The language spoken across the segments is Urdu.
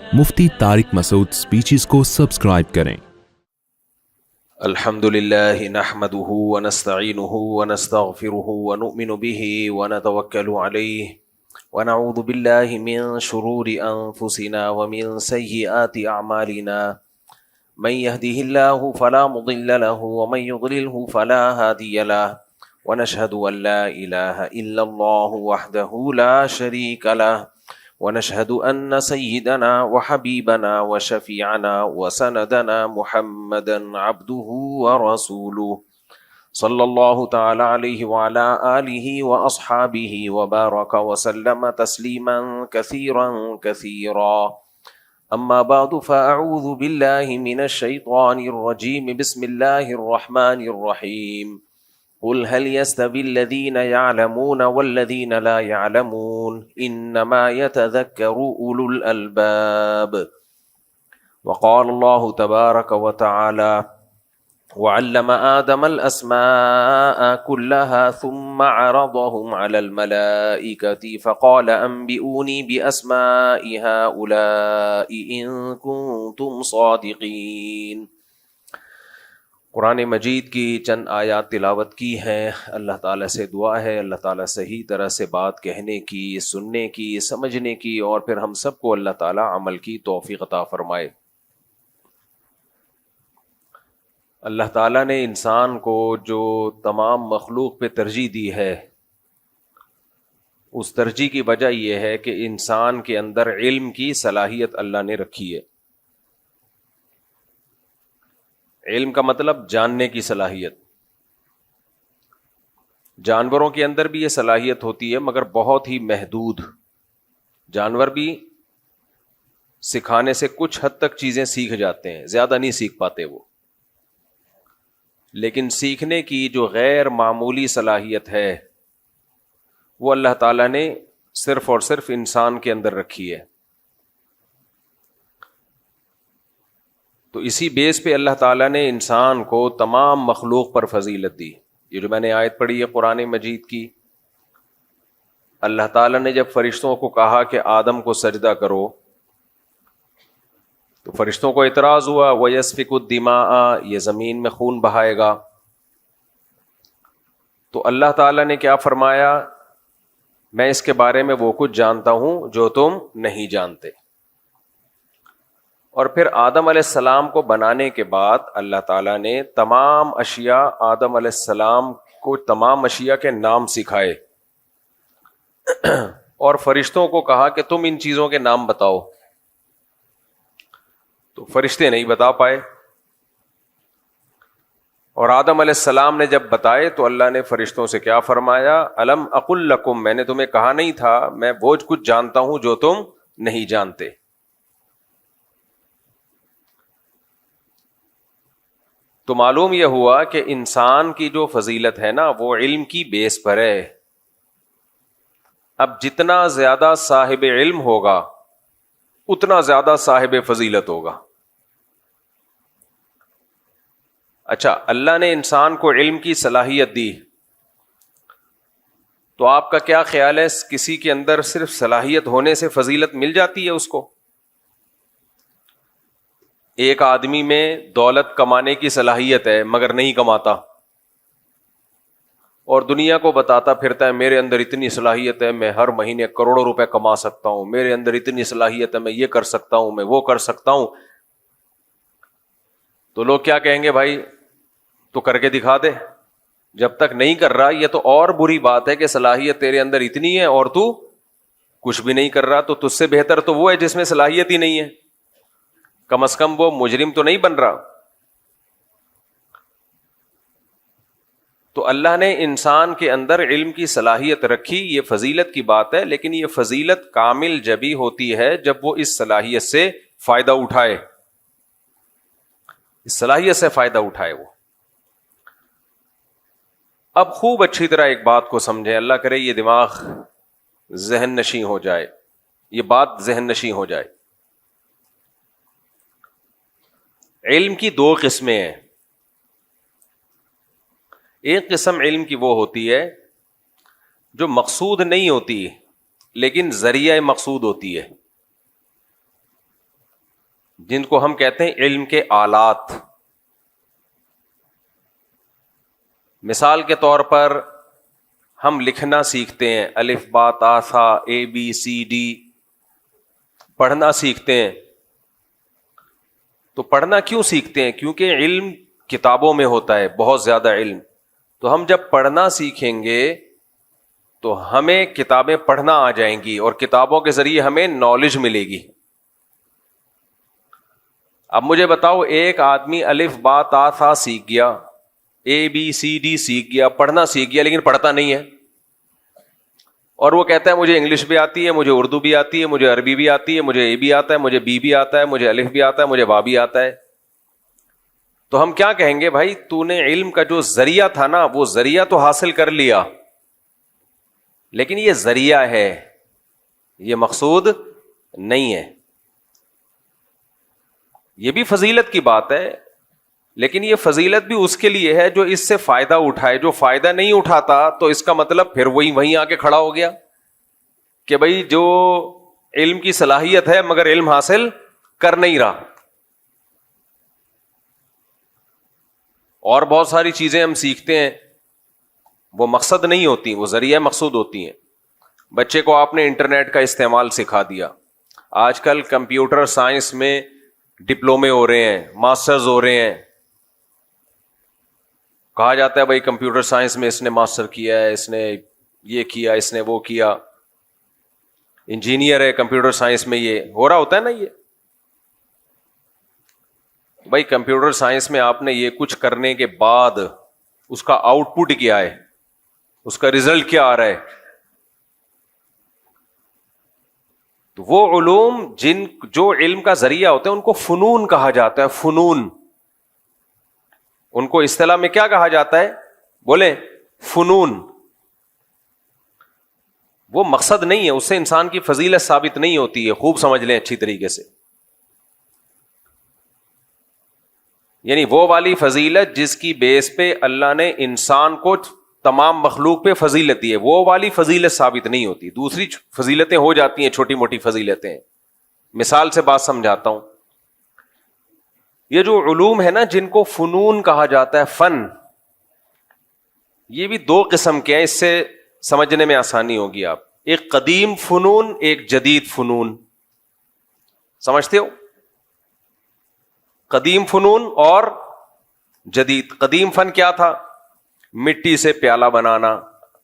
مفتی طارق مسعود سپیچز کو سبسکرائب کریں۔ الحمد لله نحمده ونستعينه ونستغفره ونؤمن به ونتوكل عليه ونعوذ بالله من شرور أنفسنا ومن سيئات أعمالنا من يهده الله فلا مضل له ومن يضلله فلا هادي له ونشهد أن لا إله إلا الله وحده لا شريك له ونشهد أن سيدنا وحبيبنا وشفيعنا وسندنا محمدا عبده ورسوله صلى الله تعالى عليه وعلى آله وأصحابه وبارك وسلم تسليما كثيرا كثيرا أما بعد فأعوذ بالله من الشيطان الرجيم بسم الله الرحمن الرحيم قل هل يستوي الذين يعلمون والذين لا يعلمون إنما يتذكر أولو الألباب وقال الله تبارك وتعالى وعلم آدم الأسماء كلها ثم عرضهم على الملائكة فقال أنبئوني بأسماء هؤلاء إن كنتم صادقين۔ قرآن مجید کی چند آیات تلاوت کی ہیں۔ اللہ تعالیٰ سے دعا ہے اللہ تعالیٰ صحیح طرح سے بات کہنے کی، سننے کی، سمجھنے کی، اور پھر ہم سب کو اللہ تعالیٰ عمل کی توفیق عطا فرمائے۔ اللہ تعالیٰ نے انسان کو جو تمام مخلوق پہ ترجیح دی ہے، اس ترجیح کی وجہ یہ ہے کہ انسان کے اندر علم کی صلاحیت اللہ نے رکھی ہے۔ علم کا مطلب جاننے کی صلاحیت۔ جانوروں کے اندر بھی یہ صلاحیت ہوتی ہے مگر بہت ہی محدود۔ جانور بھی سکھانے سے کچھ حد تک چیزیں سیکھ جاتے ہیں، زیادہ نہیں سیکھ پاتے وہ، لیکن سیکھنے کی جو غیر معمولی صلاحیت ہے وہ اللہ تعالیٰ نے صرف اور صرف انسان کے اندر رکھی ہے۔ تو اسی بیس پہ اللہ تعالیٰ نے انسان کو تمام مخلوق پر فضیلت دی۔ یہ جو میں نے آیت پڑھی ہے قرآن مجید کی، اللہ تعالیٰ نے جب فرشتوں کو کہا کہ آدم کو سجدہ کرو تو فرشتوں کو اعتراض ہوا وَيَسْفِكُ الدِّمَاءَ، یہ زمین میں خون بہائے گا۔ تو اللہ تعالیٰ نے کیا فرمایا؟ میں اس کے بارے میں وہ کچھ جانتا ہوں جو تم نہیں جانتے۔ اور پھر آدم علیہ السلام کو بنانے کے بعد اللہ تعالیٰ نے تمام اشیاء، آدم علیہ السلام کو تمام اشیاء کے نام سکھائے اور فرشتوں کو کہا کہ تم ان چیزوں کے نام بتاؤ۔ تو فرشتے نہیں بتا پائے، اور آدم علیہ السلام نے جب بتائے تو اللہ نے فرشتوں سے کیا فرمایا؟ الم اقل لکم، میں نے تمہیں کہا نہیں تھا میں وہ کچھ جانتا ہوں جو تم نہیں جانتے۔ تو معلوم یہ ہوا کہ انسان کی جو فضیلت ہے نا وہ علم کی بیس پر ہے۔ اب جتنا زیادہ صاحب علم ہوگا اتنا زیادہ صاحب فضیلت ہوگا۔ اچھا، اللہ نے انسان کو علم کی صلاحیت دی، تو آپ کا کیا خیال ہے کسی کے اندر صرف صلاحیت ہونے سے فضیلت مل جاتی ہے اس کو؟ ایک آدمی میں دولت کمانے کی صلاحیت ہے مگر نہیں کماتا، اور دنیا کو بتاتا پھرتا ہے میرے اندر اتنی صلاحیت ہے، میں ہر مہینے کروڑوں روپے کما سکتا ہوں، میرے اندر اتنی صلاحیت ہے، میں یہ کر سکتا ہوں، میں وہ کر سکتا ہوں۔ تو لوگ کیا کہیں گے؟ بھائی تو کر کے دکھا دے۔ جب تک نہیں کر رہا یہ تو اور بری بات ہے کہ صلاحیت تیرے اندر اتنی ہے اور تو کچھ بھی نہیں کر رہا۔ تو تجھ سے بہتر تو وہ ہے جس میں صلاحیت ہی نہیں ہے، کم از کم وہ مجرم تو نہیں بن رہا۔ تو اللہ نے انسان کے اندر علم کی صلاحیت رکھی، یہ فضیلت کی بات ہے، لیکن یہ فضیلت کامل جبھی ہوتی ہے جب وہ اس صلاحیت سے فائدہ اٹھائے، اس صلاحیت سے فائدہ اٹھائے وہ۔ اب خوب اچھی طرح ایک بات کو سمجھیں، اللہ کرے یہ دماغ ذہن نشیں ہو جائے، یہ بات ذہن نشیں ہو جائے۔ علم کی دو قسمیں ہیں۔ ایک قسم علم کی وہ ہوتی ہے جو مقصود نہیں ہوتی لیکن ذریعہ مقصود ہوتی ہے۔ جن کو ہم کہتے ہیں علم کے آلات. مثال کے طور پر ہم لکھنا سیکھتے ہیں, الف با تا ثا اے بی سی ڈی, پڑھنا سیکھتے ہیں. تو پڑھنا کیوں سیکھتے ہیں؟ کیونکہ علم کتابوں میں ہوتا ہے, بہت زیادہ علم. تو ہم جب پڑھنا سیکھیں گے تو ہمیں کتابیں پڑھنا آ جائیں گی, اور کتابوں کے ذریعے ہمیں نالج ملے گی. اب مجھے بتاؤ, ایک آدمی الف با تا ثا سیکھ گیا, اے بی سی ڈی سیکھ گیا, پڑھنا سیکھ گیا, لیکن پڑھتا نہیں ہے, اور وہ کہتا ہے مجھے انگلش بھی آتی ہے, مجھے اردو بھی آتی ہے, مجھے عربی بھی آتی ہے, مجھے اے بھی آتا ہے, مجھے بی بھی آتا ہے, مجھے الف بھی آتا ہے, مجھے با بھی آتا ہے. تو ہم کیا کہیں گے؟ بھائی تو نے علم کا جو ذریعہ تھا نا, وہ ذریعہ تو حاصل کر لیا, لیکن یہ ذریعہ ہے, یہ مقصود نہیں ہے. یہ بھی فضیلت کی بات ہے, لیکن یہ فضیلت بھی اس کے لیے ہے جو اس سے فائدہ اٹھائے. جو فائدہ نہیں اٹھاتا تو اس کا مطلب پھر وہیں آ کے کھڑا ہو گیا کہ بھائی جو علم کی صلاحیت ہے مگر علم حاصل کر نہیں رہا. اور بہت ساری چیزیں ہم سیکھتے ہیں, وہ مقصد نہیں ہوتی, وہ ذریعہ مقصود ہوتی ہیں. بچے کو آپ نے انٹرنیٹ کا استعمال سکھا دیا. آج کل کمپیوٹر سائنس میں ڈپلومے ہو رہے ہیں, ماسٹرز ہو رہے ہیں. کہا جاتا ہے بھائی کمپیوٹر سائنس میں اس نے ماسٹر کیا ہے, اس نے یہ کیا, اس نے وہ کیا, انجینئر ہے کمپیوٹر سائنس میں. یہ ہو رہا ہوتا ہے نا. یہ بھائی کمپیوٹر سائنس میں آپ نے یہ کچھ کرنے کے بعد اس کا آؤٹ پٹ کیا ہے, اس کا ریزلٹ کیا آ رہا ہے؟ تو وہ علوم جو علم کا ذریعہ ہوتے ہیں ان کو فنون کہا جاتا ہے. فنون, ان کو اصطلاح میں کیا کہا جاتا ہے؟ بولیں, فنون. وہ مقصد نہیں ہے, اس سے انسان کی فضیلت ثابت نہیں ہوتی ہے. خوب سمجھ لیں اچھی طریقے سے. یعنی وہ والی فضیلت جس کی بیس پہ اللہ نے انسان کو تمام مخلوق پہ فضیلت دی ہے, وہ والی فضیلت ثابت نہیں ہوتی. دوسری فضیلتیں ہو جاتی ہیں, چھوٹی موٹی فضیلتیں. مثال سے بات سمجھاتا ہوں. یہ جو علوم ہے نا جن کو فنون کہا جاتا ہے, فن, یہ بھی دو قسم کے ہیں. اس سے سمجھنے میں آسانی ہوگی. آپ ایک قدیم فنون, ایک جدید فنون. سمجھتے ہو؟ قدیم فنون اور جدید. قدیم فن کیا تھا؟ مٹی سے پیالہ بنانا.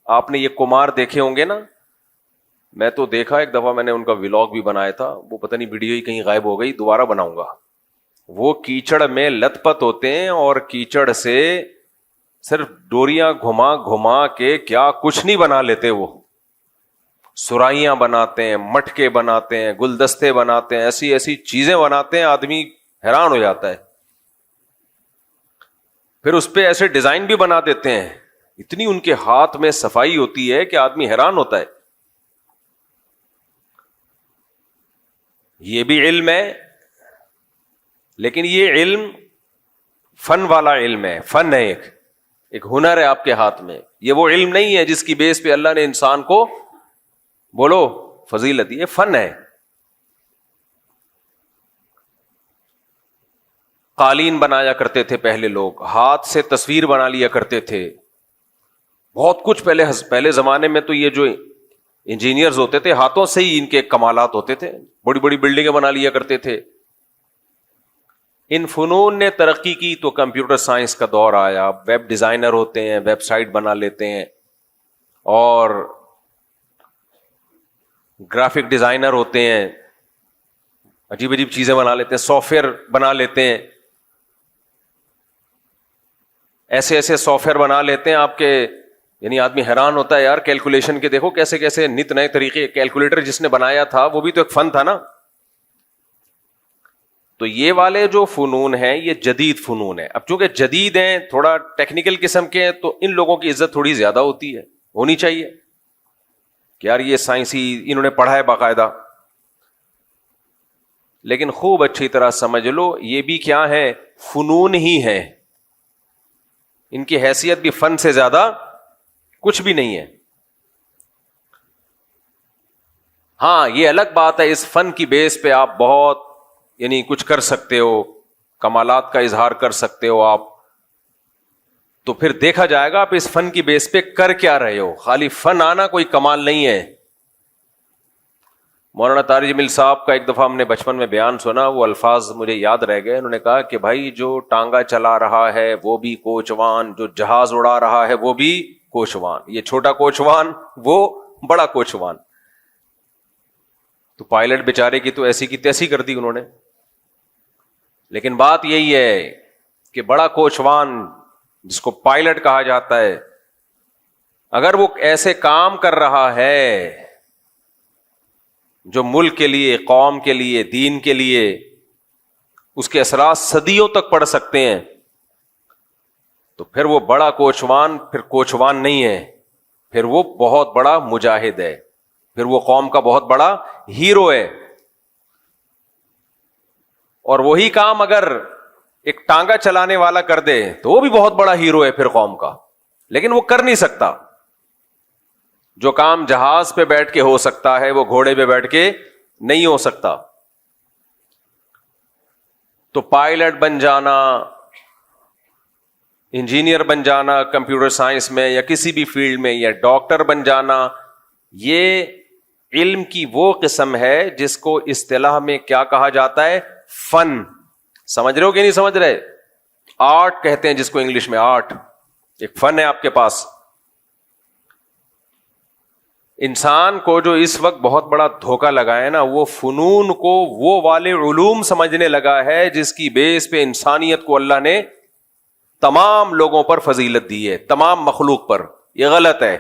آپ نے یہ کمار دیکھے ہوں گے نا, میں تو دیکھا ایک دفعہ, میں نے ان کا ولاگ بھی بنایا تھا, وہ پتہ نہیں ویڈیو ہی کہیں غائب ہو گئی, دوبارہ بناؤں گا. وہ کیچڑ میں لت پت ہوتے ہیں, اور کیچڑ سے صرف ڈوریاں گھما گھما کے کیا کچھ نہیں بنا لیتے. وہ سرائیاں بناتے ہیں, مٹکے بناتے ہیں, گلدستے بناتے ہیں, ایسی ایسی چیزیں بناتے ہیں, آدمی حیران ہو جاتا ہے. پھر اس پہ ایسے ڈیزائن بھی بنا دیتے ہیں, اتنی ان کے ہاتھ میں صفائی ہوتی ہے کہ آدمی حیران ہوتا ہے. یہ بھی علم ہے, لیکن یہ علم فن والا علم ہے. فن ہے, ایک ہنر ہے آپ کے ہاتھ میں. یہ وہ علم نہیں ہے جس کی بیس پہ اللہ نے انسان کو بولو فضیلت. یہ فن ہے. قالین بنایا کرتے تھے پہلے لوگ, ہاتھ سے تصویر بنا لیا کرتے تھے. بہت کچھ پہلے زمانے میں تو یہ جو انجینئرز ہوتے تھے ہاتھوں سے ہی ان کے کمالات ہوتے تھے. بڑی بڑی بلڈنگیں بنا لیا کرتے تھے. ان فنون نے ترقی کی تو کمپیوٹر سائنس کا دور آیا. ویب ڈیزائنر ہوتے ہیں, ویب سائٹ بنا لیتے ہیں, اور گرافک ڈیزائنر ہوتے ہیں, عجیب عجیب چیزیں بنا لیتے ہیں, سافٹ ویئر بنا لیتے ہیں. ایسے ایسے سافٹ ویئر بنا لیتے ہیں آپ کے, یعنی آدمی حیران ہوتا ہے یار. کیلکولیشن کے دیکھو کیسے کیسے نت نئے طریقے. کیلکولیٹر جس نے بنایا تھا وہ بھی تو ایک فن تھا نا. تو یہ والے جو فنون ہیں یہ جدید فنون ہے. اب چونکہ جدید ہیں, تھوڑا ٹیکنیکل قسم کے ہیں, تو ان لوگوں کی عزت تھوڑی زیادہ ہوتی ہے, ہونی چاہیے کہ یار یہ سائنسی انہوں نے پڑھا ہے باقاعدہ. لیکن خوب اچھی طرح سمجھ لو یہ بھی کیا ہے؟ فنون ہی ہے. ان کی حیثیت بھی فن سے زیادہ کچھ بھی نہیں ہے. ہاں یہ الگ بات ہے, اس فن کی بیس پہ آپ بہت یعنی کچھ کر سکتے ہو، کمالات کا اظہار کر سکتے ہو آپ، تو پھر دیکھا جائے گا آپ اس فن کی بیس پہ کر کیا رہے ہو. خالی فن آنا کوئی کمال نہیں ہے. مولانا طارق جمیل صاحب کا ایک دفعہ ہم نے بچپن میں بیان سنا، وہ الفاظ مجھے یاد رہ گئے. انہوں نے کہا کہ بھائی جو ٹانگا چلا رہا ہے وہ بھی کوچوان، جو جہاز اڑا رہا ہے وہ بھی کوچوان، یہ چھوٹا کوچوان وہ بڑا کوچوان. تو پائلٹ بیچارے کی تو ایسی کی تیسی کر دی انہوں نے. لیکن بات یہی ہے کہ بڑا کوچوان جس کو پائلٹ کہا جاتا ہے، اگر وہ ایسے کام کر رہا ہے جو ملک کے لیے، قوم کے لیے، دین کے لیے اس کے اثرات صدیوں تک پڑ سکتے ہیں، تو پھر وہ بڑا کوچوان پھر کوچوان نہیں ہے، پھر وہ بہت بڑا مجاہد ہے، پھر وہ قوم کا بہت بڑا ہیرو ہے. اور وہی کام اگر ایک ٹانگا چلانے والا کر دے تو وہ بھی بہت بڑا ہیرو ہے پھر قوم کا، لیکن وہ کر نہیں سکتا. جو کام جہاز پہ بیٹھ کے ہو سکتا ہے وہ گھوڑے پہ بیٹھ کے نہیں ہو سکتا. تو پائلٹ بن جانا، انجینئر بن جانا کمپیوٹر سائنس میں یا کسی بھی فیلڈ میں، یا ڈاکٹر بن جانا، یہ علم کی وہ قسم ہے جس کو اصطلاح میں کیا کہا جاتا ہے؟ فن. سمجھ رہے ہو کہ نہیں سمجھ رہے؟ آرٹ کہتے ہیں جس کو انگلش میں، آرٹ ایک فن ہے آپ کے پاس. انسان کو جو اس وقت بہت بڑا دھوکہ لگا ہے نا، وہ فنون کو وہ والے علوم سمجھنے لگا ہے جس کی بیس پہ انسانیت کو اللہ نے تمام لوگوں پر فضیلت دی ہے، تمام مخلوق پر. یہ غلط ہے.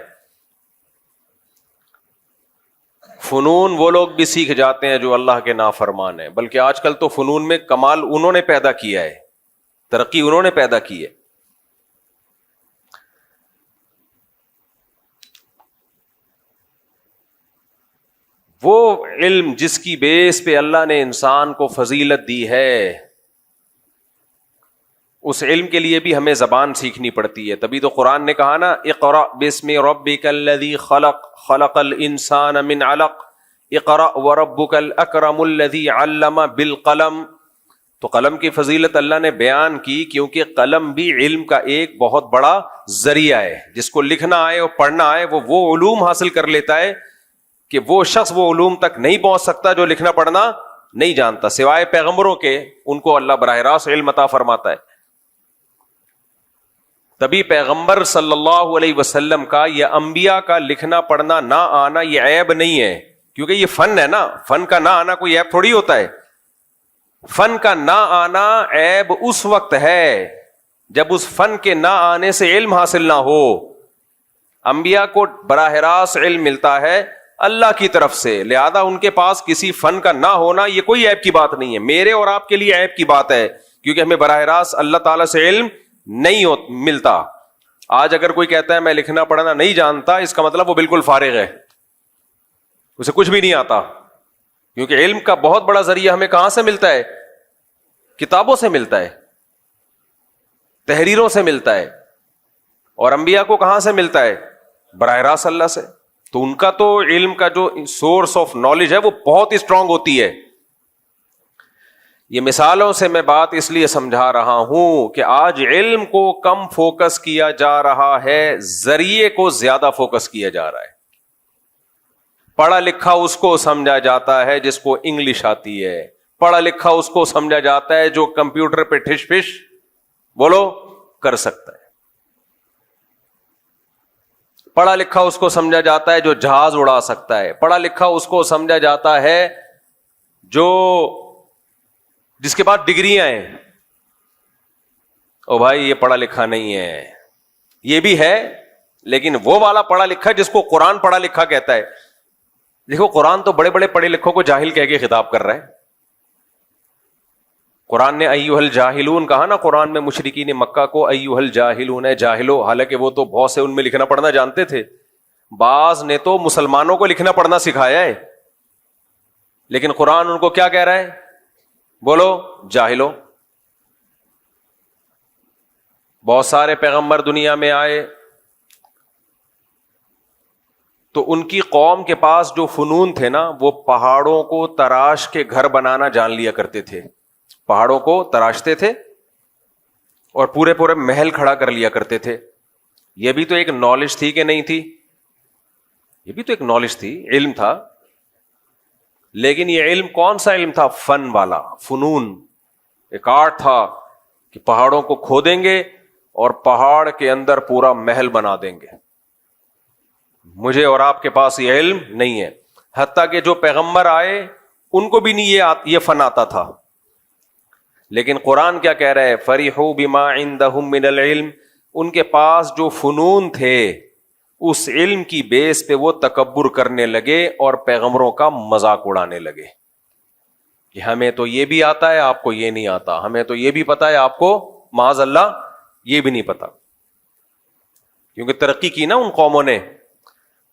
فنون وہ لوگ بھی سیکھ جاتے ہیں جو اللہ کے نافرمان ہیں، بلکہ آج کل تو فنون میں کمال انہوں نے پیدا کیا ہے، ترقی انہوں نے پیدا کی ہے. وہ علم جس کی بیس پہ اللہ نے انسان کو فضیلت دی ہے، اس علم کے لیے بھی ہمیں زبان سیکھنی پڑتی ہے. تبھی تو قرآن نے کہا نا، اقرأ باسم ربک الذی خلق خلق الانسان من علق اقرأ وربک الاکرم الذی علم بالقلم. تو قلم کی فضیلت اللہ نے بیان کی کیونکہ قلم بھی علم کا ایک بہت بڑا ذریعہ ہے. جس کو لکھنا آئے اور پڑھنا آئے وہ علوم حاصل کر لیتا ہے کہ وہ شخص وہ علوم تک نہیں پہنچ سکتا جو لکھنا پڑھنا نہیں جانتا، سوائے پیغمبروں کے. ان کو اللہ براہ راست علم عطا فرماتا ہے. تبھی پیغمبر صلی اللہ علیہ وسلم کا یا انبیاء کا لکھنا پڑھنا نہ آنا یہ عیب نہیں ہے، کیونکہ یہ فن ہے نا. فن کا نہ آنا کوئی عیب تھوڑی ہوتا ہے. فن کا نہ آنا عیب اس وقت ہے جب اس فن کے نہ آنے سے علم حاصل نہ ہو. انبیاء کو براہ راست علم ملتا ہے اللہ کی طرف سے، لہذا ان کے پاس کسی فن کا نہ ہونا یہ کوئی عیب کی بات نہیں ہے. میرے اور آپ کے لیے عیب کی بات ہے کیونکہ ہمیں براہ راست اللہ تعالیٰ سے علم نہیں ملتا. آج اگر کوئی کہتا ہے میں لکھنا پڑھنا نہیں جانتا، اس کا مطلب وہ بالکل فارغ ہے، اسے کچھ بھی نہیں آتا. کیونکہ علم کا بہت بڑا ذریعہ ہمیں کہاں سے ملتا ہے؟ کتابوں سے ملتا ہے، تحریروں سے ملتا ہے. اور انبیاء کو کہاں سے ملتا ہے؟ براہ راست اللہ سے. تو ان کا تو علم کا جو سورس آف نالج ہے وہ بہت ہی اسٹرانگ ہوتی ہے. یہ مثالوں سے میں بات اس لیے سمجھا رہا ہوں کہ آج علم کو کم فوکس کیا جا رہا ہے، ذریعے کو زیادہ فوکس کیا جا رہا ہے. پڑھا لکھا اس کو سمجھا جاتا ہے جس کو انگلش آتی ہے، پڑھا لکھا اس کو سمجھا جاتا ہے جو کمپیوٹر پہ ٹھش پش بولو کر سکتا ہے. پڑھا لکھا اس کو سمجھا جاتا ہے جو جہاز اڑا سکتا ہے. پڑھا لکھا اس کو سمجھا جاتا ہے جو جس کے بعد ڈگریاں ہیں. او بھائی یہ پڑھا لکھا نہیں ہے، یہ بھی ہے لیکن وہ والا پڑھا لکھا جس کو قرآن پڑھا لکھا کہتا ہے. دیکھو قرآن تو بڑے بڑے پڑھے لکھوں کو جاہل کہہ کے خطاب کر رہا ہے. قرآن نے ایھا الجاہلون کہا نا، قرآن میں مشرکین مکہ کو ایھا الجاہلون، جاہلو، حالانکہ وہ تو بہت سے ان میں لکھنا پڑھنا جانتے تھے. بعض نے تو مسلمانوں کو لکھنا پڑھنا سکھایا ہے، لیکن قرآن ان کو کیا کہہ رہا ہے؟ بولو جاہلو. بہت سارے پیغمبر دنیا میں آئے تو ان کی قوم کے پاس جو فنون تھے نا، وہ پہاڑوں کو تراش کے گھر بنانا جان لیا کرتے تھے. پہاڑوں کو تراشتے تھے اور پورے پورے محل کھڑا کر لیا کرتے تھے. یہ بھی تو ایک نالج تھی کہ نہیں تھی؟ یہ بھی تو ایک نالج تھی، علم تھا. لیکن یہ علم کون سا علم تھا؟ فن والا، فنون. ایک آرٹ تھا کہ پہاڑوں کو کھودیں گے اور پہاڑ کے اندر پورا محل بنا دیں گے. مجھے اور آپ کے پاس یہ علم نہیں ہے. حتیٰ کہ جو پیغمبر آئے ان کو بھی نہیں یہ فن آتا تھا. لیکن قرآن کیا کہہ رہا ہے؟ فَرِحُوا بِمَا عِندَهُم مِّنَ الْعِلْمِ. ان کے پاس جو فنون تھے اس علم کی بیس پہ وہ تکبر کرنے لگے اور پیغمبروں کا مذاق اڑانے لگے کہ ہمیں تو یہ بھی آتا ہے، آپ کو یہ نہیں آتا. ہمیں تو یہ بھی پتا ہے، آپ کو معاذ اللہ یہ بھی نہیں پتا. کیونکہ ترقی کی نا ان قوموں نے،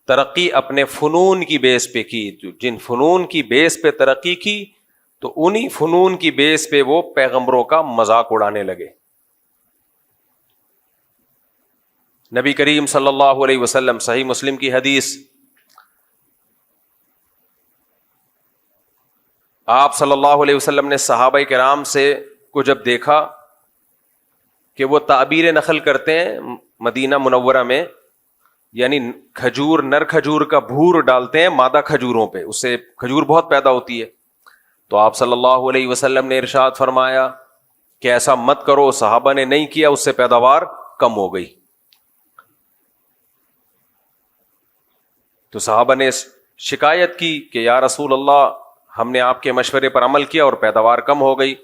ترقی اپنے فنون کی بیس پہ کی. جن فنون کی بیس پہ ترقی کی تو انہی فنون کی بیس پہ وہ پیغمبروں کا مذاق اڑانے لگے. نبی کریم صلی اللہ علیہ وسلم، صحیح مسلم کی حدیث، آپ صلی اللہ علیہ وسلم نے صحابہ کرام سے کو جب دیکھا کہ وہ تعبیر نخل کرتے ہیں مدینہ منورہ میں، یعنی کھجور، نر کھجور کا بھور ڈالتے ہیں مادہ کھجوروں پہ، اس سے کھجور بہت پیدا ہوتی ہے. تو آپ صلی اللہ علیہ وسلم نے ارشاد فرمایا کہ ایسا مت کرو. صحابہ نے نہیں کیا، اس سے پیداوار کم ہو گئی. تو صحابہ نے شکایت کی کہ یا رسول اللہ، ہم نے آپ کے مشورے پر عمل کیا اور پیداوار کم ہو گئی.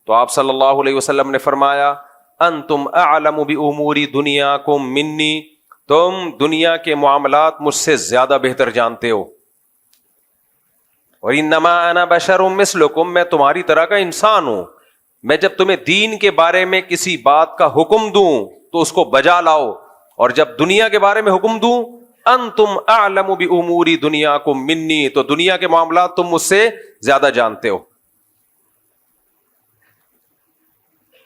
تو آپ صلی اللہ علیہ وسلم نے فرمایا انتم اعلم بامور دنیاکم منی، تم دنیا کے معاملات مجھ سے زیادہ بہتر جانتے ہو. اور انما انا بشر مثلکم، میں تمہاری طرح کا انسان ہوں. میں جب تمہیں دین کے بارے میں کسی بات کا حکم دوں تو اس کو بجا لاؤ، اور جب دنیا کے بارے میں حکم دوں انتم اعلم بامور دنیاکم منی، تو دنیا کے معاملات تم مجھ سے زیادہ جانتے ہو.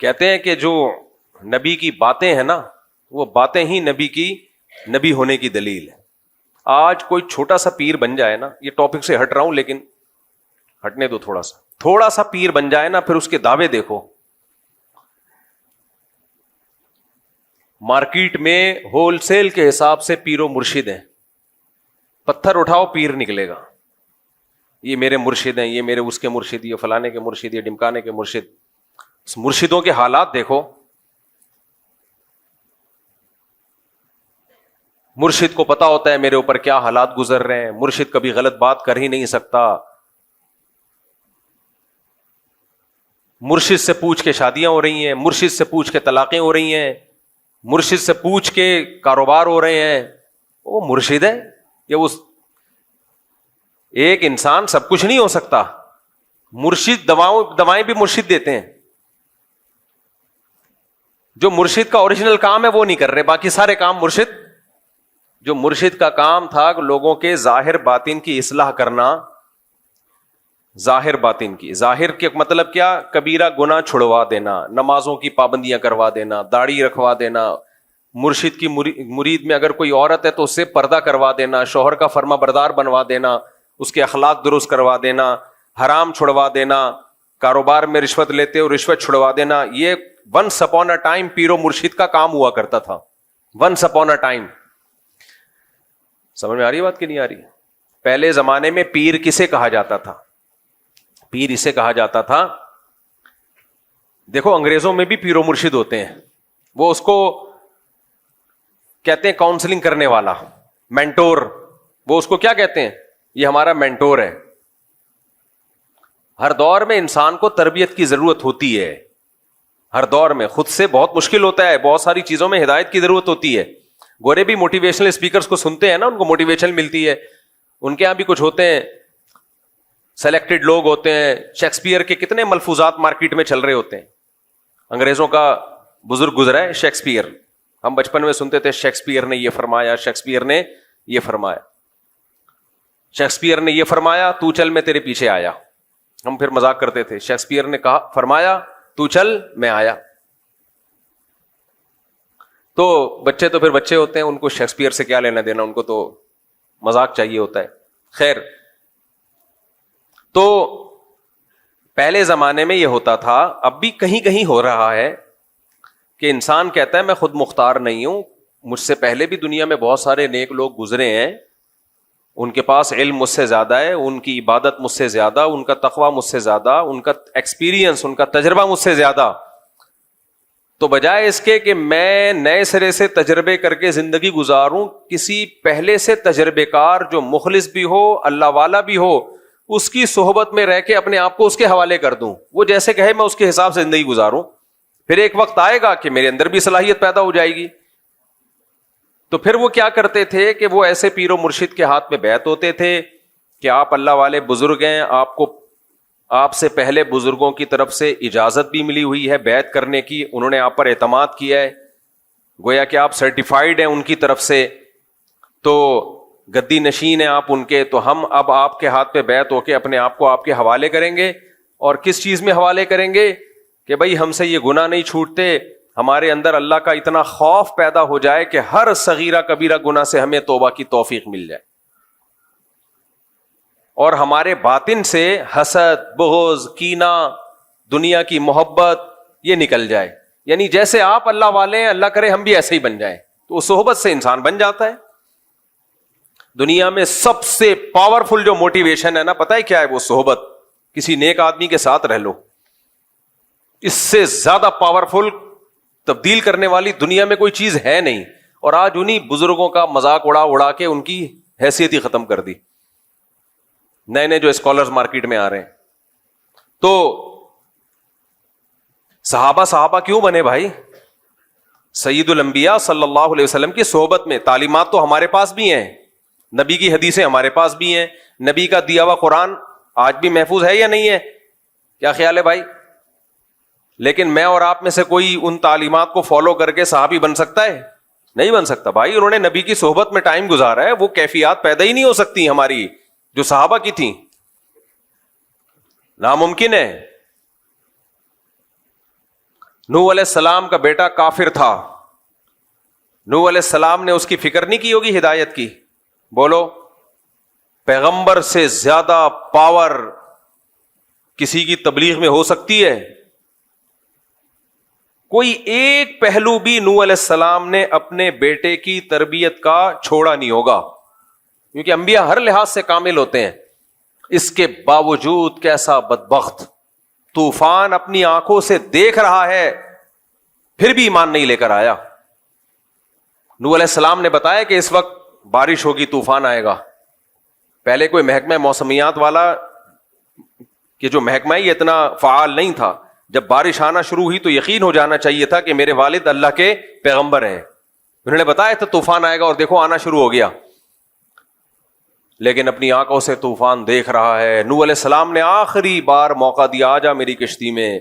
کہتے ہیں کہ جو نبی کی باتیں ہیں نا، وہ باتیں ہی نبی ہونے کی دلیل ہے. آج کوئی چھوٹا سا پیر بن جائے نا، یہ ٹاپک سے ہٹ رہا ہوں لیکن ہٹنے دو، تھوڑا سا پیر بن جائے نا، پھر اس کے دعوے دیکھو. مارکیٹ میں ہول سیل کے حساب سے پیر و مرشد ہیں. پتھر اٹھاؤ پیر نکلے گا. یہ میرے مرشد ہیں، یہ میرے اس کے مرشد، یہ فلانے کے مرشد، یہ ڈمکانے کے مرشد. اس مرشدوں کے حالات دیکھو. مرشد کو پتا ہوتا ہے میرے اوپر کیا حالات گزر رہے ہیں. مرشد کبھی غلط بات کر ہی نہیں سکتا. مرشد سے پوچھ کے شادیاں ہو رہی ہیں، مرشد سے پوچھ کے طلاقیں ہو رہی ہیں، مرشد سے پوچھ کے کاروبار ہو رہے ہیں. وہ مرشد ہے یا اس ایک انسان سب کچھ نہیں ہو سکتا. مرشد دوائیں بھی مرشد دیتے ہیں. جو مرشد کا اوریجنل کام ہے وہ نہیں کر رہے، باقی سارے کام مرشد. جو مرشد کا کام تھا کہ لوگوں کے ظاہر باطن کی اصلاح کرنا. ظاہر باطن کی، ظاہر کے مطلب کیا؟ کبیرہ گناہ چھڑوا دینا، نمازوں کی پابندیاں کروا دینا، داڑھی رکھوا دینا. مرشد کی مرید میں اگر کوئی عورت ہے تو اس سے پردہ کروا دینا، شوہر کا فرما بردار بنوا دینا، اس کے اخلاق درست کروا دینا، حرام چھڑوا دینا، کاروبار میں رشوت لیتے ہو رشوت چھڑوا دینا. یہ ونس اپون اے ٹائم پیر و مرشد کا کام ہوا کرتا تھا. Once upon a time. سمجھ میں آ رہی ہے بات کہ نہیں آ رہی؟ پہلے زمانے میں پیر کسے کہا جاتا تھا؟ پیر اسے کہا جاتا تھا، دیکھو انگریزوں میں بھی پیر و مرشد ہوتے ہیں، وہ اس کو کہتے ہیں کاؤنسلنگ کرنے والا، مینٹور. وہ اس کو کیا کہتے ہیں؟ یہ ہمارا مینٹور ہے. ہر دور میں انسان کو تربیت کی ضرورت ہوتی ہے. ہر دور میں خود سے بہت مشکل ہوتا ہے، بہت ساری چیزوں میں ہدایت کی ضرورت ہوتی ہے. گورے بھی موٹیویشنل اسپیکرز کو سنتے ہیں نا، ان کو موٹیویشن ملتی ہے. ان کے یہاں بھی کچھ ہوتے ہیں، سلیکٹڈ لوگ ہوتے ہیں. شیکسپیئر کے کتنے ملفوظات مارکیٹ میں چل رہے ہوتے ہیں. انگریزوں کا بزرگ گزرا ہے شیکسپیئر. ہم بچپن میں سنتے تھے شیکسپیئر نے یہ فرمایا، شیکسپیئر نے یہ فرمایا، شیکسپیئر نے یہ فرمایا، تو چل میں تیرے پیچھے آیا. ہم پھر مذاق کرتے تھے، شیکسپیئر نے کہا فرمایا تو چل میں آیا. تو بچے تو پھر بچے ہوتے ہیں، ان کو شیکسپیئر سے کیا لینا دینا، ان کو تو مذاق چاہیے ہوتا ہے. خیر، تو پہلے زمانے میں یہ ہوتا تھا، اب بھی کہیں کہیں ہو رہا ہے کہ انسان کہتا ہے میں خود مختار نہیں ہوں، مجھ سے پہلے بھی دنیا میں بہت سارے نیک لوگ گزرے ہیں، ان کے پاس علم مجھ سے زیادہ ہے، ان کی عبادت مجھ سے زیادہ، ان کا تقویٰ مجھ سے زیادہ، ان کا ایکسپیرینس، ان کا تجربہ مجھ سے زیادہ. تو بجائے اس کے کہ میں نئے سرے سے تجربے کر کے زندگی گزاروں، کسی پہلے سے تجربے کار جو مخلص بھی ہو، اللہ والا بھی ہو، اس کی صحبت میں رہ کے اپنے آپ کو اس کے حوالے کر دوں، وہ جیسے کہے میں اس کے حساب سے زندگی گزاروں. پھر ایک وقت آئے گا کہ میرے اندر بھی صلاحیت پیدا ہو جائے گی. تو پھر وہ کیا کرتے تھے کہ وہ ایسے پیر و مرشد کے ہاتھ میں بیعت ہوتے تھے کہ آپ اللہ والے بزرگ ہیں، آپ سے پہلے بزرگوں کی طرف سے اجازت بھی ملی ہوئی ہے بیعت کرنے کی، انہوں نے آپ پر اعتماد کیا ہے، گویا کہ آپ سرٹیفائیڈ ہیں ان کی طرف سے، تو گدی نشین ہیں آپ ان کے، تو ہم اب آپ کے ہاتھ پہ بیعت ہو کے اپنے آپ کو آپ کے حوالے کریں گے. اور کس چیز میں حوالے کریں گے کہ بھائی ہم سے یہ گناہ نہیں چھوٹتے، ہمارے اندر اللہ کا اتنا خوف پیدا ہو جائے کہ ہر صغیرہ کبیرہ گناہ سے ہمیں توبہ کی توفیق مل جائے، اور ہمارے باطن سے حسد، بغض، کینہ، دنیا کی محبت یہ نکل جائے. یعنی جیسے آپ اللہ والے ہیں، اللہ کرے ہم بھی ایسے ہی بن جائیں. تو اس صحبت سے انسان بن جاتا ہے. دنیا میں سب سے پاورفل جو موٹیویشن ہے نا، پتہ ہے کیا ہے؟ وہ صحبت. کسی نیک آدمی کے ساتھ رہ لو، اس سے زیادہ پاورفل، تبدیل کرنے والی دنیا میں کوئی چیز ہے نہیں. اور آج انہی بزرگوں کا مذاق اڑا کے ان کی حیثیت ہی ختم کر دی. نئے نئے جو اسکالرز مارکیٹ میں آ رہے ہیں. تو صحابہ کیوں بنے بھائی؟ سید الانبیاء صلی اللہ علیہ وسلم کی صحبت میں. تعلیمات تو ہمارے پاس بھی ہیں، نبی کی حدیثیں ہمارے پاس بھی ہیں، نبی کا دیا ہوا قرآن آج بھی محفوظ ہے یا نہیں ہے؟ کیا خیال ہے بھائی؟ لیکن میں اور آپ میں سے کوئی ان تعلیمات کو فالو کر کے صحابی بن سکتا ہے؟ نہیں بن سکتا بھائی. انہوں نے نبی کی صحبت میں ٹائم گزارا ہے، وہ کیفیات پیدا ہی نہیں ہو سکتی ہماری جو صحابہ کی تھیں. ناممکن ہے. نوح علیہ السلام کا بیٹا کافر تھا، نوح علیہ السلام نے اس کی فکر نہیں کی ہوگی ہدایت کی؟ بولو، پیغمبر سے زیادہ پاور کسی کی تبلیغ میں ہو سکتی ہے؟ کوئی ایک پہلو بھی نوح علیہ السلام نے اپنے بیٹے کی تربیت کا چھوڑا نہیں ہوگا، کیونکہ انبیاء ہر لحاظ سے کامل ہوتے ہیں. اس کے باوجود کیسا بدبخت طوفان اپنی آنکھوں سے دیکھ رہا ہے، پھر بھی ایمان نہیں لے کر آیا. نوح علیہ السلام نے بتایا کہ اس وقت بارش ہوگی، طوفان آئے گا. پہلے کوئی محکمہ موسمیات والا کہ جو محکمہ ہی اتنا فعال نہیں تھا، جب بارش آنا شروع ہوئی تو یقین ہو جانا چاہیے تھا کہ میرے والد اللہ کے پیغمبر ہیں. انہوں نے بتایا تھا طوفان آئے گا، اور دیکھو آنا شروع ہو گیا. لیکن اپنی آنکھوں سے طوفان دیکھ رہا ہے. نوح علیہ السلام نے آخری بار موقع دیا، آ جا میری کشتی میں.